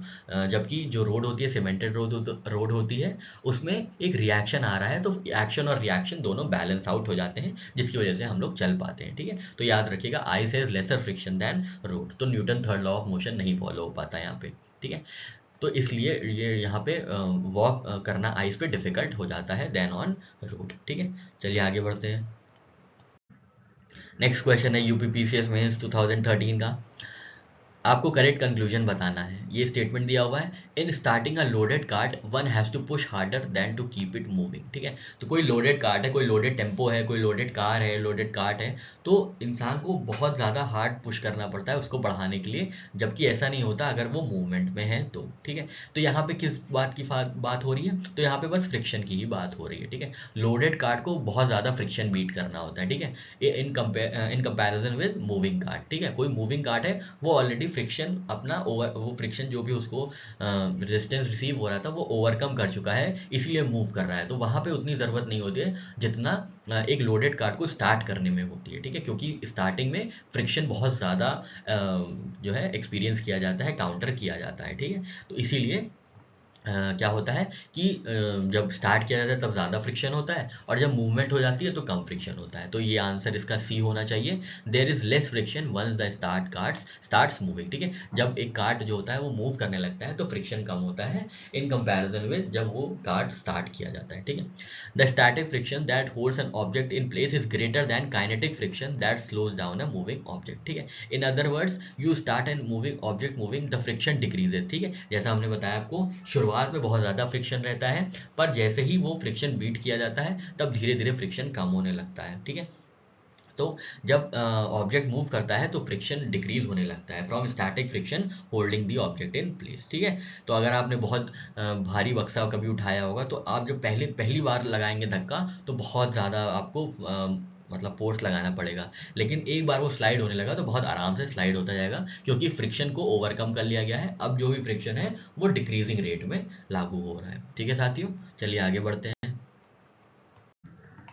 जबकि जो रोड होती है, सीमेंटेड रोड होती है, उसमें एक रिएक्शन आ रहा है, तो एक्शन और रिएक्शन दोनों बैलेंस आउट हो जाते हैं, जिसकी वजह से हम लोग चल पाते हैं, ठीक है। तो याद रखिएगा, ice has lesser friction than road, तो Newton third law of motion नहीं फॉलो हो पाता यहाँ पे, ठीक है। तो इसलिए ये यहाँ पे वॉक करना आइस पे डिफिकल्ट हो जाता है देन ऑन रोड, ठीक है। चलिए आगे बढ़ते हैं। नेक्स्ट क्वेश्चन है यूपीपीसीएस मेंस 2013 का। आपको करेक्ट कंक्लूजन बताना है। ये स्टेटमेंट दिया हुआ है, in starting a loaded cart one has to push harder than to keep it moving, ठीक है। तो कोई लोडेड कार्ट है, कोई लोडेड टेम्पो है, कोई लोडेड कार है, लोडेड कार्ट है, तो इंसान को बहुत ज़्यादा हार्ड पुश करना पड़ता है उसको बढ़ाने के लिए, जबकि ऐसा नहीं होता अगर वो मूवमेंट में है तो, ठीक है। तो यहाँ पे किस बात की बात हो रही है, तो यहाँ पे बस फ्रिक्शन की ही बात हो रही है, ठीक है। लोडेड कार्ट को बहुत ज़्यादा फ्रिक्शन बीट करना होता है, ठीक है, in comparison with moving cart, ठीक है। कोई मूविंग कार्ट है वो ऑलरेडी फ्रिक्शन अपना वो फ्रिक्शन जो भी उसको रेजिस्टेंस रिसीव हो रहा था वो ओवरकम कर चुका है, इसलिए मूव कर रहा है, तो वहां पे उतनी ज़रूरत नहीं होती है जितना एक लोडेड कार्ट को स्टार्ट करने में होती है, ठीक है, क्योंकि स्टार्टिंग में फ्रिक्शन बहुत ज़्यादा जो है एक्सपीरियंस किया जाता है, काउंटर किया जाता है, ठीक है। तो इसीलिए क्या होता है कि जब स्टार्ट किया जाता है तब ज़्यादा फ्रिक्शन होता है, और जब मूवमेंट हो जाती है तो कम फ्रिक्शन होता है। तो ये आंसर इसका सी होना चाहिए। There is less friction once the starts moving, ठीक है। जब एक कार्ट जो होता है वो मूव करने लगता है तो फ्रिक्शन कम होता है इन कंपैरिजन विद जब वो कार्ट स्टार्ट किया जाता है, ठीक है। The static friction that holds an object in place is greater than kinetic friction that slows down a moving object, ठीक है। In other words, you start an moving object moving, the friction decreases, ठीक है। जैसा हमने बताया आपको, शुरुआत में बहुत ज़्यादा फ्रिक्शन रहता है, पर जैसे ही वो फ्रिक्शन बीट किया जाता है तब धीरे धीरे फ्रिक्शन कम होने लगता है, ठीक है। तो जब ऑब्जेक्ट मूव करता है तो फ्रिक्शन डिक्रीज होने लगता है from static friction holding the object in place, ठीक है। तो अगर आपने बहुत भारी बक्सा कभी उठाया होगा तो आप जब पहली बार लगाएंगे धक्का तो बहुत ज़्यादा आपको मतलब फोर्स लगाना पड़ेगा, लेकिन एक बार वो स्लाइड होने लगा तो बहुत आराम से स्लाइड होता जाएगा, क्योंकि फ्रिक्शन को ओवरकम कर लिया गया है। अब जो भी फ्रिक्शन है वो डिक्रीजिंग रेट में लागू हो रहा है, ठीक है साथियों। चलिए आगे बढ़ते हैं।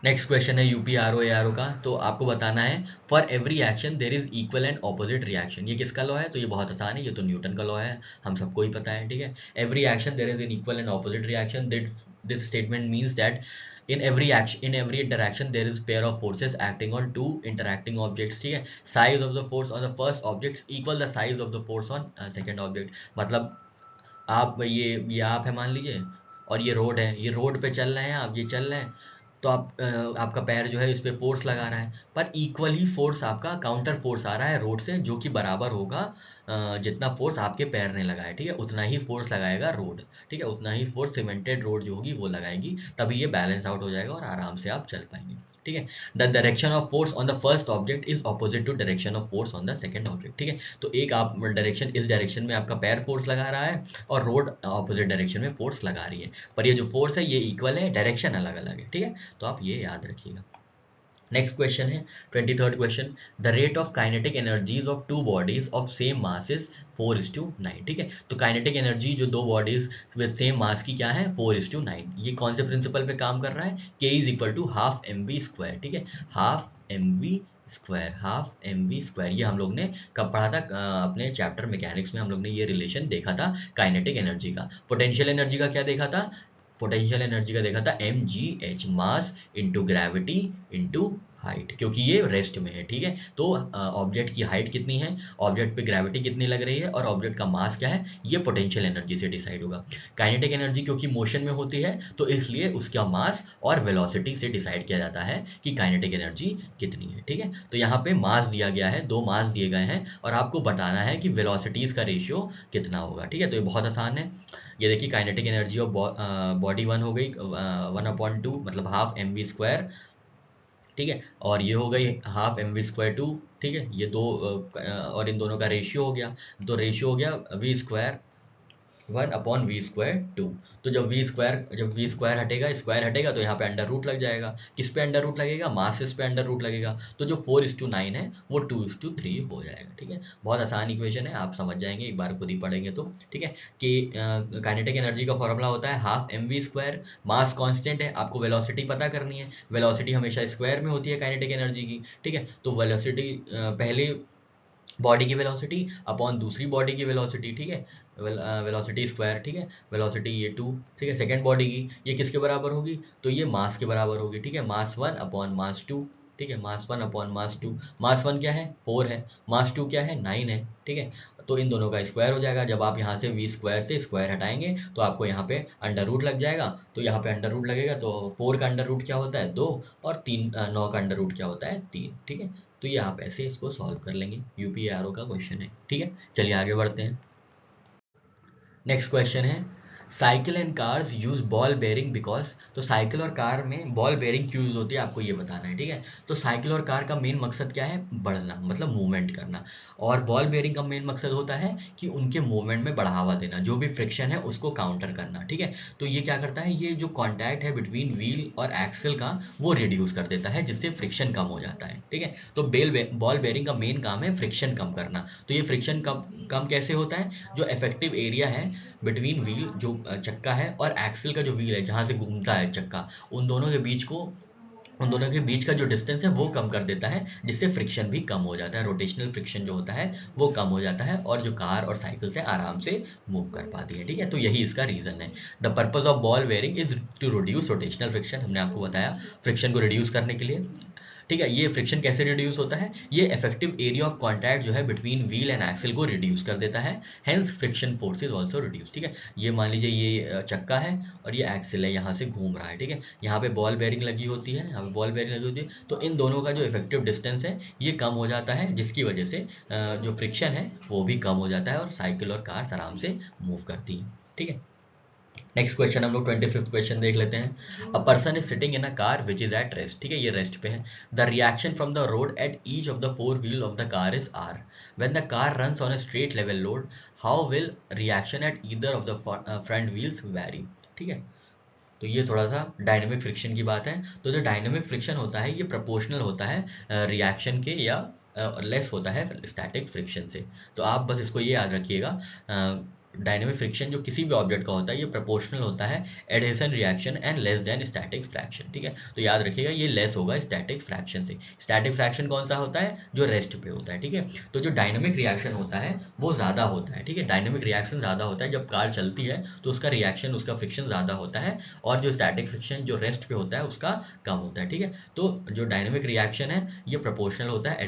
नेक्स्ट क्वेश्चन है UP R O A R O का। तो आपको बताना है for every action there is equal and opposite reaction. ये किसका लॉ है? तो ये बहुत आसान है, ये तो न्यूटन का लॉ है, हम सबको ही पता है, ठीक है। Every action there is an equal and opposite reaction, this statement means that in every interaction there is pair of forces acting on two interacting objects, ठीक है। size of the force on the first object equal the size of the force on second object। मतलब आप ये आप है मान लीजिए, और ये रोड है, ये रोड पे चल रहे हैं आप, ये चल रहे हैं, तो आपका पैर जो है इस पे फोर्स लगा रहा है, पर इक्वल ही फोर्स आपका काउंटर फोर्स आ रहा है रोड से, जो कि बराबर होगा जितना फोर्स आपके पैर ने लगाया, ठीक है, उतना ही फोर्स लगाएगा रोड, ठीक है, उतना ही फोर्स सीमेंटेड रोड जो होगी वो लगाएगी, तभी ये बैलेंस आउट हो जाएगा और आराम से आप चल पाएंगे, ठीक है। The direction of force on the first object is opposite to direction of force on the second object, ठीक है। तो एक आप डायरेक्शन, इस डायरेक्शन में आपका पैर फोर्स लगा रहा है और रोड ऑपोजिट डायरेक्शन में फोर्स लगा रही है, पर ये जो फोर्स है ये इक्वल है, डायरेक्शन अलग अलग है, ठीक है। तो आप ये याद रखिएगा। नेक्स्ट क्वेश्चन है 23rd question. The rate of kinetic energies of two bodies of same mass is 4:9, ठीक है। तो काइनेटिक एनर्जी जो दो बॉडीज विद सेम मास की क्या है? 4:9। ये कौन से प्रिंसिपल पे काम कर रहा है? K is equal to half M V square, ठीक है, हाफ एम वी स्क्वायर। ये हम लोग ने कब पढ़ा था? अपने चैप्टर मैकेनिक्स में हम लोग ने ये रिलेशन देखा था काइनेटिक एनर्जी का। पोटेंशियल एनर्जी का क्या देखा था? पोटेंशियल एनर्जी का देखा था mgh, mass into gravity into height, क्योंकि ये रेस्ट में है, ठीक है। तो ऑब्जेक्ट की हाइट कितनी है, ऑब्जेक्ट पे ग्रेविटी कितनी लग रही है, और ऑब्जेक्ट का मास क्या है, ये पोटेंशियल एनर्जी से डिसाइड होगा। काइनेटिक एनर्जी क्योंकि मोशन में होती है तो इसलिए उसका मास और वेलोसिटी से डिसाइड किया जाता है कि काइनेटिक एनर्जी कितनी है, ठीक है। तो यहाँ पे मास दिया गया है, दो मास दिए गए हैं, और आपको बताना है कि वेलोसिटीज का रेशियो कितना होगा, ठीक है। तो ये बहुत आसान है। ये देखिए kinetic energy of body one हो गई 1/2, मतलब हाफ एम वी स्क्वायर, ठीक है, और ये हो गई half M V square two, ठीक है, ये दो और इन दोनों का रेशियो हो गया, तो रेशियो हो गया वी स्क्वायर 1/v², 2। तो जब वी स्क्वायर हटेगा, स्क्वायर हटेगा, तो यहाँ पे अंडर रूट लग जाएगा। किस पे अंडर रूट लगेगा? मासेस पे अंडर रूट लगेगा। तो जो 4:9 है वो 2:3 हो जाएगा, ठीक है। बहुत आसान इक्वेशन है, आप समझ जाएंगे एक बार खुद ही पढ़ेंगे तो, ठीक है। कि काइनेटिक एनर्जी का फॉर्मूला होता है half M V square, mass constant है, आपको वेलोसिटी पता करनी है, वेलोसिटी हमेशा स्क्वायर में होती है काइनेटिक एनर्जी की, ठीक है। तो वेलोसिटी पहले बॉडी की वेलोसिटी अपॉन दूसरी बॉडी की वेलोसिटी, ठीक है, वेलोसिटी स्क्वायर, ठीक है, वेलोसिटी ये 2, ठीक है, सेकेंड बॉडी की ये किसके बराबर होगी? तो ये मास के बराबर होगी, ठीक है, मास 1 अपॉन मास 2, ठीक है, मास 1 अपॉन मास 2। मास 1 क्या है? 4 है, मास 2 क्या है? 9 है, ठीक है। तो इन दोनों का स्क्वायर हो जाएगा। जब आप यहाँ से वी स्क्वायर से स्क्वायर हटाएंगे तो आपको यहाँ पे अंडर रूट लग जाएगा, तो यहाँ पे अंडर रूट लगेगा, तो 4 का अंडर रूट क्या होता है? 2, और 9 का अंडर रूट क्या होता है? 3, ठीक है। तो ये आप ऐसे इसको सॉल्व कर लेंगे, यूपीआरओ का क्वेश्चन है, ठीक है। चलिए आगे बढ़ते हैं। नेक्स्ट क्वेश्चन है cycle and cars use ball bearing because. तो साइकिल और कार में बॉल बेयरिंग क्यों यूज होती है, आपको ये बताना है, ठीक है। तो साइकिल और कार का मेन मकसद क्या है? बढ़ना, मतलब मूवमेंट करना। और बॉल बेयरिंग का मेन मकसद होता है कि उनके मूवमेंट में बढ़ावा देना, जो भी फ्रिक्शन है उसको काउंटर करना, ठीक है। तो ये क्या करता है, ये जो कॉन्टैक्ट है बिटवीन व्हील और एक्सल का वो रिड्यूस कर देता है, जिससे फ्रिक्शन कम हो जाता है, ठीक है। तो बॉल बेयरिंग का मेन काम है फ्रिक्शन कम करना। तो ये फ्रिक्शन कम कैसे होता है? जो इफेक्टिव एरिया है बिटवीन व्हील, जो चक्का है, और एक्सल का जो व्हील है जहाँ से घूमता है चक्का, उन दोनों के बीच को उन दोनों के बीच का जो डिस्टेंस है वो कम कर देता है, जिससे फ्रिक्शन भी कम हो जाता है, रोटेशनल फ्रिक्शन जो होता है वो कम हो जाता है और जो कार और साइकिल से आराम से मूव कर पाती है। ठीक है, तो यही इसका रीज़न है। The purpose of ball bearing is to reduce rotational friction, हमने आपको बताया फ्रिक्शन को रिड्यूस करने के लिए। ठीक है, ये फ्रिक्शन कैसे रिड्यूस होता है, ये इफेक्टिव एरिया ऑफ कॉन्टैक्ट जो है बिटवीन व्हील एंड एक्सल को रिड्यूस कर देता है, hence friction force is also reduce. ठीक है, ये मान लीजिए ये चक्का है और ये एक्सल है, यहाँ से घूम रहा है। ठीक है, यहाँ पे बॉल बेयरिंग लगी होती है, यहाँ पे बॉल बेयरिंग लगी होती है, तो इन दोनों का जो इफेक्टिव डिस्टेंस है ये कम हो जाता है, जिसकी वजह से जो फ्रिक्शन है वो भी कम हो जाता है और साइकिल और कार आराम से मूव करती हैं। ठीक है, नेक्स्ट क्वेश्चन हम लोग 25th क्वेश्चन देख लेते हैं। A person is sitting in a car which is at rest. ठीक है, ये रेस्ट पे है। The reaction from the road at each of the four wheel of the car is R. When the car runs on a straight level load, how will reaction at either of the front wheels vary. ठीक है, तो ये थोड़ा सा dynamic friction की बात है। तो जो डायनेमिक फ्रिक्शन होता है ये प्रोपोर्शनल होता है रिएक्शन के या लेस होता है स्टैटिक फ्रिक्शन से। तो आप बस इसको ये याद रखिएगा, डायनेमिक फ्रिक्शन जो किसी भी ऑब्जेक्ट का होता है ये प्रोपोर्शनल होता है adhesion reaction and less than static fraction. ठीक है, तो याद रखिएगा ये लेस होगा स्टैटिक फ्रैक्शन से। स्टैटिक फ्रैक्शन कौन सा होता है, जो रेस्ट पे होता है। ठीक है, तो जो डायनेमिक रिएक्शन होता है वो ज़्यादा होता है। ठीक है, डायनेमिक रिएक्शन ज़्यादा होता है, जब कार चलती है तो उसका रिएक्शन, उसका फ्रिक्शन ज़्यादा होता है, और जो स्टैटिक फ्रिक्शन जो रेस्ट पे होता है उसका कम होता है। ठीक है, तो जो डायनेमिक रिएक्शन है ये प्रोपोर्शनल होता है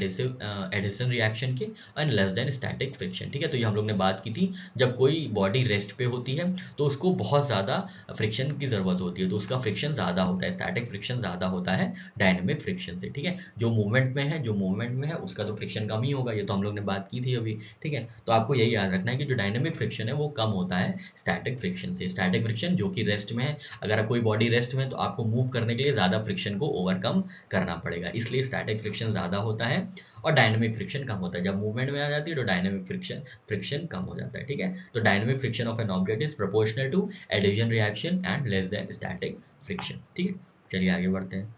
एडिशन रिएक्शन के and less than static friction. ठीक है, तो ये हम लोग ने बात की थी, जब कोई बॉडी रेस्ट पे होती है तो उसको बहुत ज़्यादा फ्रिक्शन की ज़रूरत होती है, तो उसका फ्रिक्शन ज़्यादा होता है, स्टैटिक फ्रिक्शन ज़्यादा होता है डायनेमिक फ्रिक्शन से। ठीक है, जो मूवमेंट में है उसका तो फ्रिक्शन कम ही होगा, ये तो हम लोग ने बात की थी अभी। ठीक है, तो आपको यही याद रखना है कि जो डायनेमिक फ्रिक्शन है वो कम होता है स्टैटिक फ्रिक्शन से। स्टैटिक फ्रिक्शन जो कि रेस्ट में है, अगर कोई बॉडी रेस्ट में है तो आपको मूव करने के लिए ज़्यादा फ्रिक्शन को ओवरकम करना पड़ेगा, इसलिए स्टैटिक फ्रिक्शन ज़्यादा होता है और डायनेमिक फ्रिक्शन कम होता है। जब मूवमेंट में आ जाती है तो डायनेमिक फ्रिक्शन कम हो जाता है। ठीक है, तो dynamic friction of an object is proportional to addition reaction and less than static friction. ठीक है, चलिए आगे बढ़ते हैं।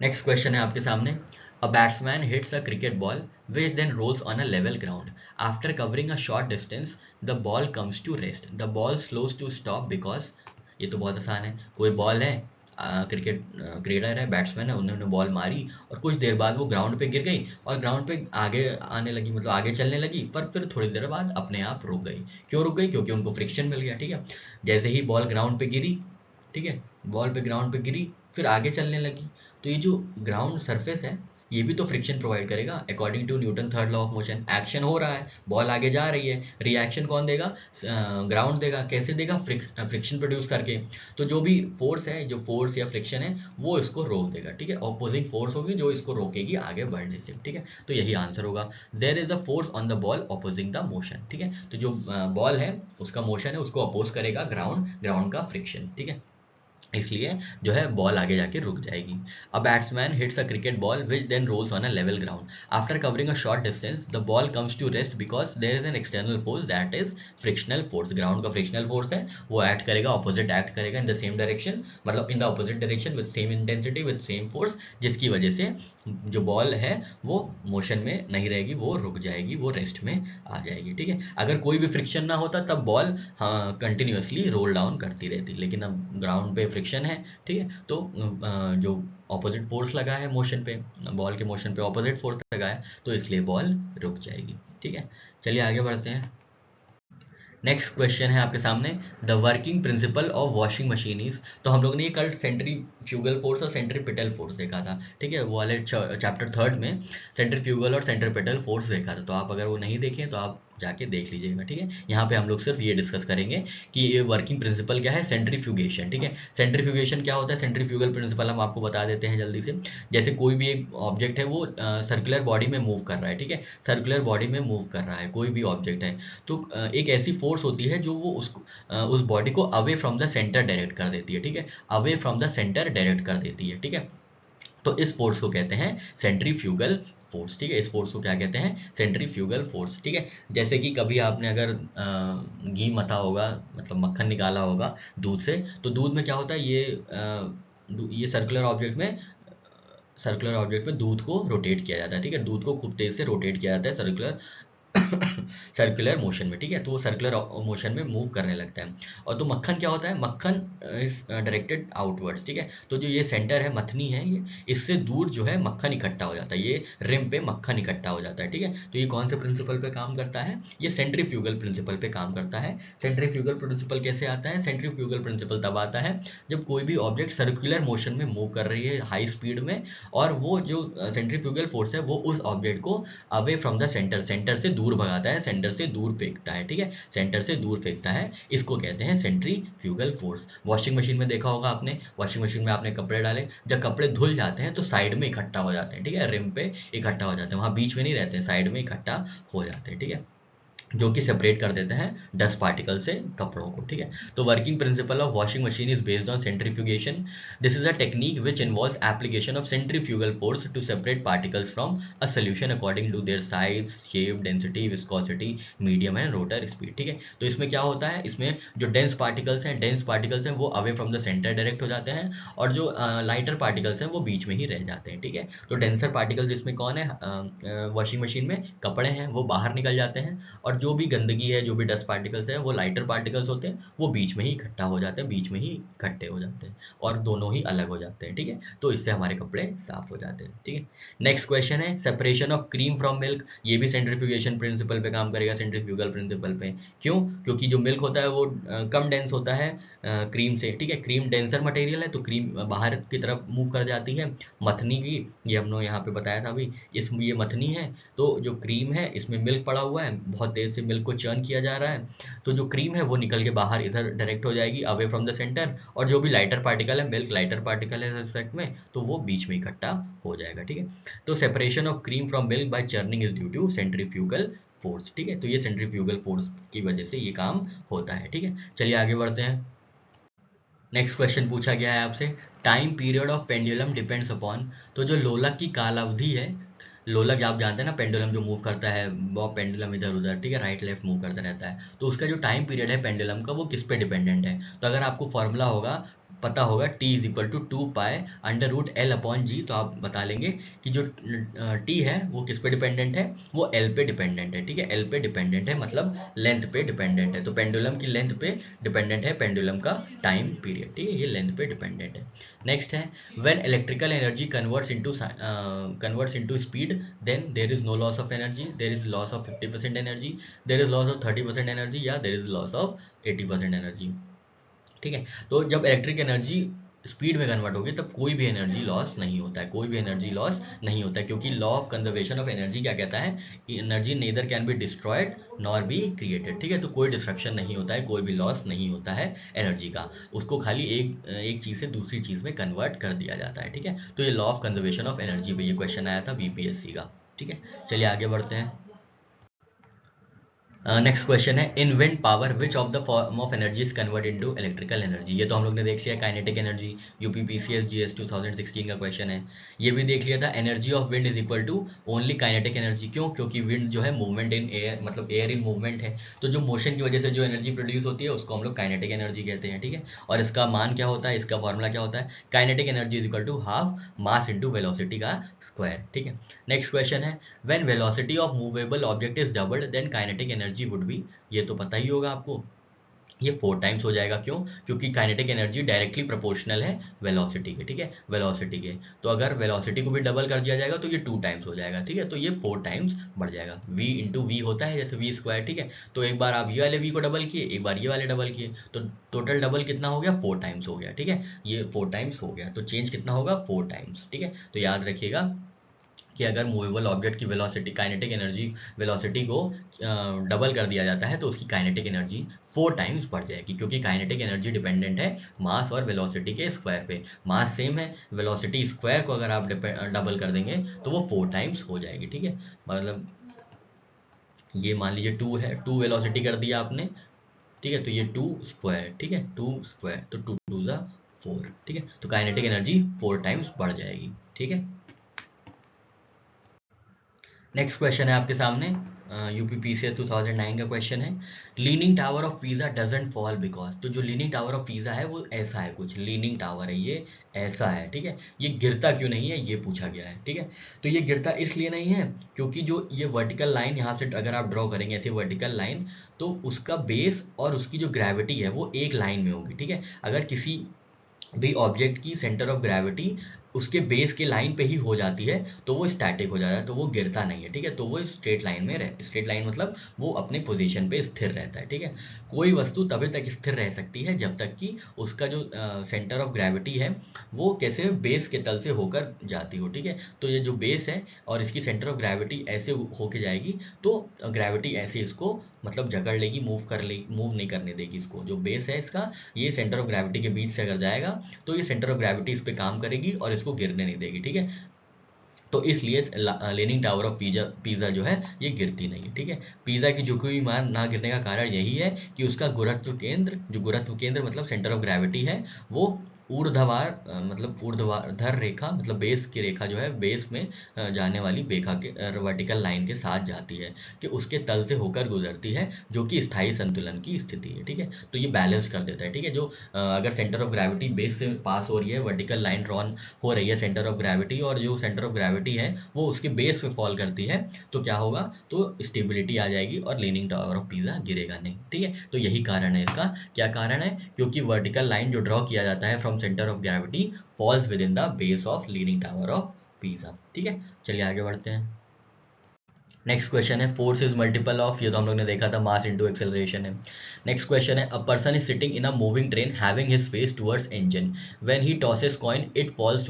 नेक्स्ट क्वेश्चन है आपके सामने। A batsman hits a cricket ball which then rolls on a level ground. After covering a short distance, the ball comes to rest. The ball slows to stop because, ये तो बहुत आसान है, कोई ball है, क्रिकेट क्रिकेटर है, batsman है, उन्होंने बॉल मारी और कुछ देर बाद वो ग्राउंड पे गिर गई और ग्राउंड पे आगे आने लगी, मतलब आगे चलने लगी, पर फिर थोड़ी देर बाद अपने आप रुक गई। क्यों रुक गई, क्योंकि उनको फ्रिक्शन मिल गया। ठीक है, जैसे ही बॉल ग्राउंड पे गिरी, ठीक है, बॉल पे ग्राउंड पे गिरी फिर आगे चलने लगी, तो ये जो ग्राउंड सरफेस है ये भी तो फ्रिक्शन प्रोवाइड करेगा। According to Newton third law of motion, action हो रहा है, बॉल आगे जा रही है, रिएक्शन कौन देगा, ग्राउंड देगा। कैसे देगा, फ्रिक्शन प्रोड्यूस करके। तो जो भी फोर्स है, जो फोर्स या फ्रिक्शन है वो इसको रोक देगा। ठीक है, ऑपोजिंग फोर्स होगी जो इसको रोकेगी आगे बढ़ने से। ठीक है, तो यही आंसर होगा, there is a force on the ball opposing the motion. ठीक है, तो जो बॉल है उसका मोशन है उसको अपोज करेगा ग्राउंड का फ्रिक्शन। ठीक है, इसलिए जो है बॉल आगे जाके रुक जाएगी। A batsman hits a cricket ball which then rolls on a level ground. After covering a short distance the ball comes to rest because there is an external force that is frictional force. Ground का frictional force है वो act करेगा, opposite act करेगा in the same direction, मतलब in the opposite direction with same intensity with same force, जिसकी वजह से जो बॉल है वो मोशन में नहीं रहेगी, वो रुक जाएगी, वो रेस्ट में आ जाएगी। ठीक है, अगर कोई भी फ्रिक्शन ना होता तब बॉल कंटिन्यूसली रोल डाउन करती रहती, लेकिन अब ग्राउंड पे फ्रिक्शन है। ठीक है, तो जो ऑपोजिट फोर्स लगा है मोशन पे, बॉल के मोशन पे ऑपोजिट फोर्स लगा है, तो इसलिए बॉल रुक जाएगी। ठीक है, चलिए आगे बढ़ते हैं। नेक्स्ट क्वेश्चन है आपके सामने, the working principle of washing machine is. तो हम लोग ने ये कल सेंट्रीफ्यूगल फोर्स और सेंट्रीपिटल फोर्स देखा था। ठीक है, वो वाले चैप्टर 3 में सेंट्रीफ्यूगल और सेंट्रीपिटल फोर्स देखा था, तो आप अगर वो नहीं देखें तो आप जाके देख लीजिएगा। ठीक है, यहाँ पे हम लोग सिर्फ ये डिस्कस करेंगे कि ये वर्किंग प्रिंसिपल क्या है, सेंट्रीफ्यूगेशन। ठीक है, सेंट्रीफ्यूगेशन क्या होता है, सेंट्रीफ्यूगल प्रिंसिपल हम आपको बता देते हैं जल्दी से। जैसे कोई भी एक ऑब्जेक्ट है वो सर्कुलर बॉडी में मूव कर रहा है। ठीक है, सर्कुलर बॉडी में मूव कर रहा है कोई भी ऑब्जेक्ट है, तो एक ऐसी फोर्स होती है जो वो उस बॉडी को away from the centre direct कर देती है। ठीक है, away from the centre direct कर देती है। ठीक है, तो इस फोर्स को कहते हैं सेंट्रीफ्यूगल फोर्स। ठीक है, इस फोर्स को क्या कहते हैं, सेंट्रीफ्यूगल फोर्स। ठीक है, जैसे कि कभी आपने अगर घी मथा होगा, मतलब मक्खन निकाला होगा दूध से, तो दूध में क्या होता है, ये सर्कुलर ऑब्जेक्ट में दूध को रोटेट किया जाता है। ठीक है, दूध को खूब तेज से रोटेट किया जाता है सर्कुलर सर्कुलर मोशन में, ठीक है, तो वो सर्कुलर मोशन में मूव करने लगता है। और तो मक्खन क्या होता है, मक्खन इज डायरेक्टेड आउटवर्ड्स, ठीक है, तो जो ये सेंटर है, मथनी है ये, इससे दूर जो है मक्खन इकट्ठा हो जाता है, ये रिम पे मक्खन इकट्ठा हो जाता है, ठीक है। तो ये कौन से प्रिंसिपल पे काम करता है, ये सेंट्रीफ्यूगल प्रिंसिपल पे काम करता है। सेंट्रीफ्यूगल प्रिंसिपल कैसे आता है, सेंट्रीफ्यूगल प्रिंसिपल तब आता है जब कोई भी ऑब्जेक्ट सर्कुलर मोशन में मूव कर रही है हाई स्पीड में, और वो जो सेंट्रीफ्यूगल फोर्स है वो उस ऑब्जेक्ट को away from the centre, centre से दूर भगाता है, सेंटर से दूर फेंकता है, ठीक है, सेंटर से दूर फेंकता है, इसको कहते हैं सेंट्रीफ्यूगल फोर्स। वॉशिंग मशीन में देखा होगा आपने, वॉशिंग मशीन में आपने कपड़े डाले, जब कपड़े धुल जाते हैं तो साइड में इकट्ठा हो जाते हैं, ठीक है, रिम पे इकट्ठा हो जाते हैं, वहां बीच में नहीं रहते हैं, साइड में इकट्ठा हो जाते हैं, ठीक है, जो कि सेपरेट कर देते हैं डस्ट पार्टिकल से कपड़ों को, ठीक है। तो working principle of washing machine is based on centrifugation. This is a technique which involves application of centrifugal force to separate particles from a solution according to their size, shape, density, viscosity, medium and rotor speed, ठीक है। तो इसमें क्या होता है, इसमें जो dense particles हैं वो away from the centre direct हो जाते हैं, और जो लाइटर पार्टिकल्स हैं वो बीच में ही रह जाते हैं, ठीक है। तो डेंसर पार्टिकल्स इसमें कौन है, वॉशिंग मशीन में कपड़े हैं वो बाहर निकल जाते हैं, और जो भी गंदगी है, जो भी डस्ट पार्टिकल्स है, वो लाइटर पार्टिकल्स होते हैं, वो बीच में ही इकट्ठा हो जाते हैं, बीच में ही इकट्ठे हो जाते हैं, और दोनों ही अलग हो जाते हैं, ठीक है। तो इससे हमारे कपड़े साफ हो जाते हैं, ठीक है। नेक्स्ट क्वेश्चन है separation of cream from milk. ये भी सेंट्रीफ्यूगेशन प्रिंसिपल पे काम करेगा, सेंट्रीफ्यूगल प्रिंसिपल पे। क्यों, क्योंकि जो मिल्क होता है वो कम डेंस होता है क्रीम से, ठीक है, क्रीम डेंसर मटेरियल है, तो क्रीम बाहर की तरफ मूव कर जाती है। मथनी की, ये हमने यहाँ पे बताया था अभी, ये मथनी है, तो जो क्रीम है इसमें मिल्क पड़ा हुआ है, बहुत देर से मिल्क को चर्न किया जा रहा है, तो जो क्रीम है वो निकल के बाहर इधर डायरेक्ट हो जाएगी अवे फ्रॉम द सेंटर, और जो भी लाइटर पार्टिकल है, मिल्क लाइटर पार्टिकल है रिस्पेक्ट में, तो वो बीच में इकट्ठा हो जाएगा, ठीक है। तो separation of cream from milk by churning is due to centrifugal force, ठीक है, तो ये सेंट्रीफ्यूगल फोर्स की वजह से ये काम होता है, ठीक है। चलिए आगे बढ़ते हैं। नेक्स्ट क्वेश्चन पूछा गया है आपसे, time period of pendulum depends upon. तो जो लोलक की कालावधि है, लोलक आप जानते हैं ना, पेंडुलम जो मूव करता है, वो पेंडुलम इधर उधर, ठीक है, राइट लेफ्ट मूव करता रहता है, तो उसका जो टाइम पीरियड है पेंडुलम का, वो किस पे डिपेंडेंट है। तो अगर आपको फॉर्मूला होगा, पता होगा, t is equal to 2 pi under root L upon G, तो आप बता लेंगे कि जो t है वो किस पे डिपेंडेंट है, वो l पे डिपेंडेंट है, ठीक है, l पे डिपेंडेंट है, मतलब लेंथ पे डिपेंडेंट है, तो पेंडुलम की लेंथ पे डिपेंडेंट है पेंडुलम का टाइम पीरियड, ठीक है, ये लेंथ पे डिपेंडेंट है। नेक्स्ट है when electrical energy converts into speed, then there is no loss of energy, there is loss of 50% energy, there is loss of 30% energy, या there is loss of 80% energy, ठीक है। तो जब electric energy speed में convert होगी तब कोई भी एनर्जी लॉस नहीं होता है, कोई भी एनर्जी लॉस नहीं होता है, क्योंकि law of conservation of energy क्या कहता है, energy neither can be destroyed nor be created, ठीक है, तो कोई डिस्ट्रक्शन नहीं होता है, कोई भी लॉस नहीं होता है एनर्जी का, उसको खाली एक चीज़ से दूसरी चीज़ में कन्वर्ट कर दिया जाता है, ठीक है। तो ये law of conservation of energy पे ये क्वेश्चन आया था बीपीएससी का, ठीक है। चलिए आगे बढ़ते हैं। नेक्स्ट क्वेश्चन है इन wind power which of the form of energy is convert into electrical energy. ये तो हम लोग ने देख लिया, काइनेटिक एनर्जी, यूपीपीसीएस जीएस 2016 का क्वेश्चन है। ये भी देख लिया था, energy of wind is equal to only kinetic energy. क्यों, क्योंकि विंड जो है मूवमेंट इन एयर, मतलब एयर इन मूवमेंट है, तो जो मोशन की वजह से जो एनर्जी प्रोड्यूस होती है उसको हम लोग काइनेटिक एनर्जी कहते हैं, ठीक है। और इसका मान क्या होता है, इसका फॉर्मूला क्या होता है, kinetic energy is equal to half mass into velocity का स्क्वायर, ठीक है। नेक्स्ट क्वेश्चन है when velocity of movable object is doubled then kinetic energy would be. ये तो पता ही होगा आपको, ये 4 टाइम्स हो जाएगा। क्यों, क्योंकि काइनेटिक एनर्जी डायरेक्टली प्रोपोर्शनल है वेलोसिटी के, ठीक है, वेलोसिटी के, तो अगर वेलोसिटी को भी डबल कर दिया जाएगा तो ये 2 टाइम्स हो जाएगा, ठीक है, तो ये 4 टाइम्स बढ़ जाएगा। v इंटू वी होता है जैसे वी स्क्वायर, ठीक है, तो एक बार आप ये वाले v को डबल किए, एक बार ये वाले डबल किए, तो टोटल डबल कितना हो गया, 4 टाइम्स हो गया, ठीक है, ये 4 टाइम्स हो गया, तो चेंज कितना होगा, 4 टाइम्स, ठीक है। तो याद रखिएगा कि अगर मूवेबल ऑब्जेक्ट की वेलोसिटी, काइनेटिक एनर्जी, वेलोसिटी को डबल कर दिया जाता है तो उसकी काइनेटिक एनर्जी 4 टाइम्स बढ़ जाएगी, क्योंकि काइनेटिक एनर्जी डिपेंडेंट है मास और वेलोसिटी के स्क्वायर पे। मास सेम है, वेलोसिटी स्क्वायर को अगर आप डबल कर देंगे तो वो 4 टाइम्स हो जाएगी, ठीक है। मतलब ये मान लीजिए 2 है, 2 वेलोसिटी कर दिया आपने, ठीक है, तो ये 2 स्क्वायर, ठीक है, 2 स्क्वायर, तो 2 2 ज़ा 4, ठीक है, तो काइनेटिक एनर्जी 4 टाइम्स बढ़ जाएगी, ठीक है। नेक्स्ट क्वेश्चन है आपके सामने, यूपीपीसीएस 2009 का क्वेश्चन है। Leaning tower of pizza doesn't fall because, तो जो लीनिंग टावर ऑफ पीज़ा है वो ऐसा है, कुछ लीनिंग टावर है ये, ऐसा है, ठीक है। ये गिरता क्यों नहीं है ये पूछा गया है, ठीक है। तो ये गिरता इसलिए नहीं है क्योंकि जो ये वर्टिकल लाइन यहाँ से अगर आप ड्रॉ करेंगे ऐसे वर्टिकल लाइन, तो उसका बेस और उसकी जो ग्रेविटी है वो एक लाइन में होगी, ठीक है। अगर किसी भी ऑब्जेक्ट की सेंटर ऑफ ग्रेविटी उसके बेस के लाइन पे ही हो जाती है तो वो स्टैटिक हो जाता है, तो वो गिरता नहीं है, ठीक है। तो वो स्ट्रेट लाइन में रह, स्ट्रेट लाइन मतलब वो अपने पोजीशन पे स्थिर रहता है, ठीक है। कोई वस्तु तभी तक स्थिर रह सकती है जब तक कि उसका जो सेंटर ऑफ ग्रेविटी है वो कैसे बेस के तल से होकर जाती हो, ठीक है। तो ये जो बेस है और इसकी सेंटर ऑफ ग्रेविटी ऐसे होके जाएगी तो ग्रेविटी ऐसे इसको मतलब जकड़ लेगी, मूव नहीं करने देगी इसको। जो बेस है इसका, ये सेंटर ऑफ ग्रेविटी के बीच से अगर जाएगा तो ये सेंटर ऑफ ग्रेविटी इस पे काम करेगी और इसको गिरने नहीं देगी, ठीक है। तो इसलिए लीनिंग टावर ऑफ पिज़ा जो है ये गिरती नहीं है, ठीक है। पिज़ा की झुकी हुई मान ना गिरने का कारण यही है कि उसका गुरुत्व केंद्र, जो गुरुत्व केंद्र मतलब सेंटर ऑफ ग्रेविटी है, वो ऊर्ध्वाधर मतलब ऊर्ध्वाधर रेखा मतलब बेस की रेखा जो है, बेस में जाने वाली रेखा के वर्टिकल लाइन के साथ जाती है, कि उसके तल से होकर गुजरती है, जो कि स्थायी संतुलन की स्थिति है, ठीक है। तो ये बैलेंस कर देता है, ठीक है। जो अगर सेंटर ऑफ ग्रेविटी बेस से पास हो रही है, वर्टिकल लाइन ड्रॉन हो रही है सेंटर ऑफ ग्रेविटी, और जो सेंटर ऑफ ग्रेविटी है वो उसके बेस पे फॉल करती है, तो क्या होगा, तो स्टेबिलिटी आ जाएगी और लीनिंग टावर ऑफ पिज़ा गिरेगा नहीं, ठीक है। तो यही कारण है इसका। क्या कारण है, क्योंकि वर्टिकल लाइन जो ड्रॉ किया जाता है from centre of gravity falls within the base of leaning tower of Pisa, ठीक है। चलिए आगे बढ़ते हैं। नेक्स्ट क्वेश्चन है, फोर्स इज मल्टीपल ऑफ, ये तो हम लोग ने देखा था, मास इनटू एक्सेलरेशन है। नेक्स्ट क्वेश्चन है, a person is sitting in a moving train having his face towards engine, when he tosses coin it fall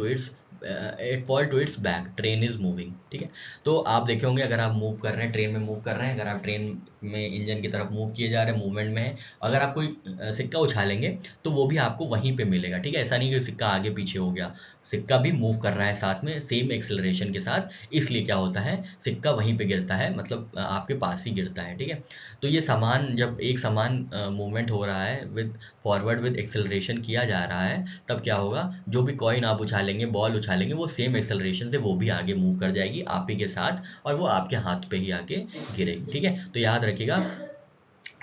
to its back, train is moving, ठीक है। तो आप देखे होंगे अगर आप मूव कर रहे हैं, ट्रेन में मूव कर रहे हैं, अगर आप ट्रेन में इंजन की तरफ मूव किए जा रहे हैं, मूवमेंट में है, अगर आप कोई सिक्का उछालेंगे तो वो भी आपको वहीं पे मिलेगा, ठीक है। ऐसा नहीं कि सिक्का आगे पीछे हो गया, सिक्का भी मूव कर रहा है साथ में सेम एक्सेलरेशन के साथ, इसलिए क्या होता है, सिक्का वहीं पे गिरता है, मतलब आपके पास ही गिरता है, ठीक है। तो ये समान, जब एक समान मूवमेंट हो रहा है विद फॉरवर्ड विद एक्सेलरेशन किया जा रहा है, तब क्या होगा, जो भी कॉइन आप उछालेंगे, बॉल उछालेंगे, वो सेम एक्सेलरेशन से वो भी आगे मूव कर जाएगी आप ही के साथ, और वो आपके हाथ पे ही आके गिरेगी, ठीक है। तो याद रखिएगा,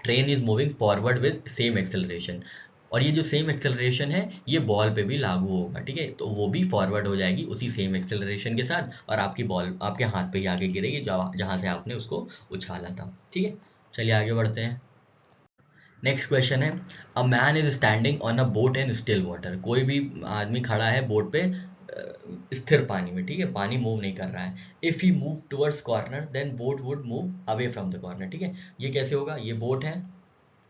train is moving forward with same acceleration, और ये जो सेम एक्सेलरेशन है ये बॉल पे भी लागू होगा, ठीक है। तो वो भी फॉरवर्ड हो जाएगी उसी सेम एक्सेलरेशन के साथ, और आपकी बॉल आपके हाथ पे ही आगे गिरेगी जहाँ से आपने उसको उछाला था, ठीक है। चलिए आगे बढ़ते हैं। नेक्स्ट क्वेश्चन है, a man is standing on a boat in still water, कोई भी आदमी खड़ा है बोट पे स्थिर पानी में, ठीक है, पानी मूव नहीं कर रहा है। If he move towards corner then boat would move away from the corner, ठीक है। ये कैसे होगा, ये बोट है,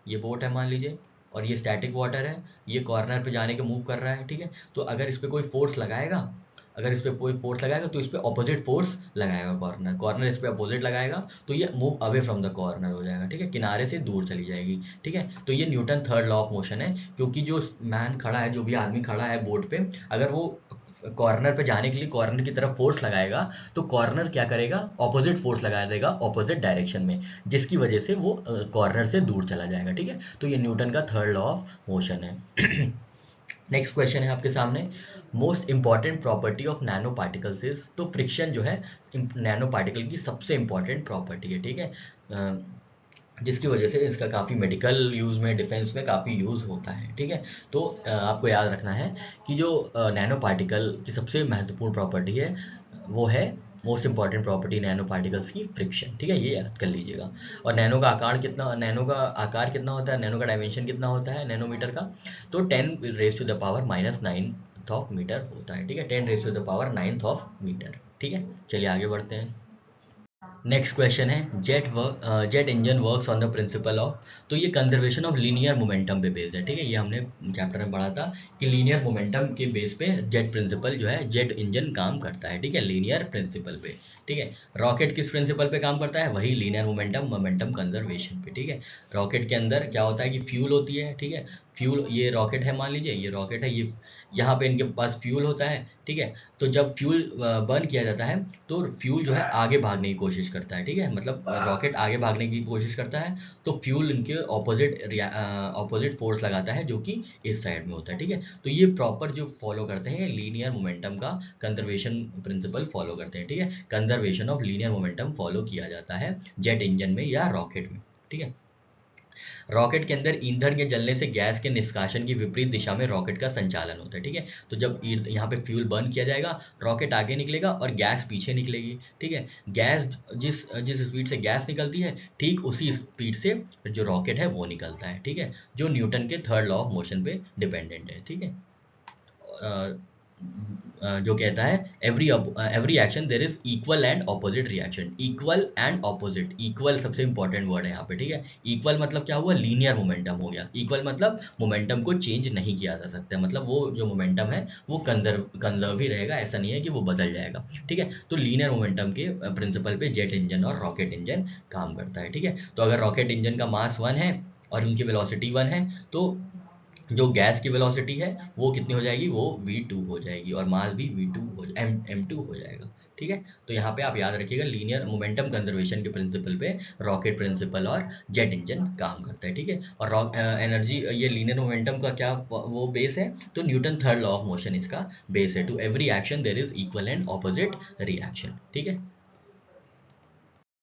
ये बोट है मान लीजिए, और ये स्टैटिक वाटर है, ये कॉर्नर पे जाने के मूव कर रहा है, ठीक है। तो अगर इस पे कोई फोर्स लगाएगा, अगर इस पे कोई फोर्स लगाएगा तो इस पे ऑपोजिट फोर्स लगाएगा, कॉर्नर कॉर्नर इस पे अपोजिट लगाएगा, तो ये move away from the corner हो जाएगा, ठीक है, किनारे से दूर चली जाएगी, ठीक है। तो ये Newton third law of motion है, क्योंकि जो मैन खड़ा है, जो भी आदमी खड़ा है बोट पे, अगर वो कॉर्नर पे जाने के लिए कॉर्नर की तरफ फोर्स लगाएगा, तो कॉर्नर क्या करेगा, ऑपोजिट फोर्स लगा देगा ऑपोजिट डायरेक्शन में, जिसकी वजह से वो कॉर्नर से दूर चला जाएगा, ठीक है। तो ये न्यूटन का थर्ड लॉ ऑफ मोशन है। नेक्स्ट क्वेश्चन है आपके सामने, most important property of nano particles is, तो फ्रिक्शन जो है नैनो पार्टिकल की सबसे इंपॉर्टेंट प्रॉपर्टी है, ठीक है, जिसकी वजह से इसका काफ़ी मेडिकल यूज़ में, डिफेंस में काफ़ी यूज़ होता है, ठीक है। तो आपको याद रखना है कि जो नैनो पार्टिकल की सबसे महत्वपूर्ण प्रॉपर्टी है वो है, most important property nano particles की फ्रिक्शन, ठीक है, ये याद कर लीजिएगा। और नैनो का आकार कितना होता है, नैनो का डायमेंशन कितना होता है नैनोमीटर का, तो 10⁻⁹ ऑफ मीटर होता है, ठीक है, 10⁻⁹ ऑफ मीटर, ठीक है। चलिए आगे बढ़ते हैं। नेक्स्ट क्वेश्चन है, jet engine works on the principle of, तो ये कंजर्वेशन ऑफ लीनियर मोमेंटम पे बेस्ड है, ठीक है। ये हमने चैप्टर में पढ़ा था कि लीनियर मोमेंटम के बेस पे जेट प्रिंसिपल जो है, जेट इंजन काम करता है, ठीक है, लीनियर प्रिंसिपल पे, ठीक है। रॉकेट किस प्रिंसिपल पे काम करता है, वही लीनियर मोमेंटम कंजर्वेशन पे, ठीक है। रॉकेट के अंदर क्या होता है कि फ्यूल होती है, ठीक है, फ्यूल, ये रॉकेट है मान लीजिए, ये रॉकेट है, ये यहाँ पे इनके पास फ्यूल होता है, ठीक है। तो जब फ्यूल बर्न किया जाता है तो फ्यूल जो है आगे भागने की कोशिश करता है, ठीक है, मतलब रॉकेट आगे भागने की कोशिश करता है, तो फ्यूल इनके ऑपोजिट फोर्स लगाता है, जो कि इस साइड में होता है, ठीक है। तो ये प्रॉपर जो फॉलो करते हैं लीनियर मोमेंटम का कंजर्वेशन प्रिंसिपल फॉलो करते हैं, ठीक है। Conservation of linear momentum follow किया जाता है जेट इंजन में या रॉकेट में। ठीक है, रॉकेट के अंदर ईंधन के जलने से गैस के निष्कासन की विपरीत दिशा में रॉकेट का संचालन होता है। ठीक है, तो जब यहाँ पे फ्यूल बर्न किया जाएगा, रॉकेट आगे निकलेगा और गैस पीछे निकलेगी। ठीक है, गैस जिस जिस स्पीड से गैस निकलती है, ठीक उसी स्पीड से जो रॉकेट है वो निकलता है। ठीक है, जो न्यूटन के थर्ड लॉ ऑफ मोशन पे डिपेंडेंट है। ठीक है, जो कहता है every action there is equal and opposite reaction. Equal and opposite, equal सबसे इंपॉर्टेंट वर्ड है यहाँ पे। ठीक है, इक्वल मतलब क्या हुआ, लीनियर मोमेंटम हो गया। इक्वल मतलब मोमेंटम को चेंज नहीं किया जा सकता, मतलब वो जो मोमेंटम है वो कंजर्व ही रहेगा, ऐसा नहीं है कि वो बदल जाएगा। ठीक है, तो लीनियर मोमेंटम के प्रिंसिपल पे जेट इंजन और रॉकेट इंजन काम करता है। ठीक है, तो अगर रॉकेट इंजन का मास 1 है और उनकी वेलोसिटी 1 है, तो जो गैस की वेलोसिटी है वो कितनी हो जाएगी, वो v2 हो जाएगी, और मास भी v2 m2 हो जाएगा। ठीक है, तो यहाँ पे आप याद रखिएगा लीनियर मोमेंटम कंजर्वेशन के प्रिंसिपल पे रॉकेट प्रिंसिपल और जेट इंजन काम करता है। ठीक है, और एनर्जी, ये लीनियर मोमेंटम का क्या वो बेस है, तो Newton third law of motion इसका बेस है। To every action there is equal and opposite reaction. ठीक है,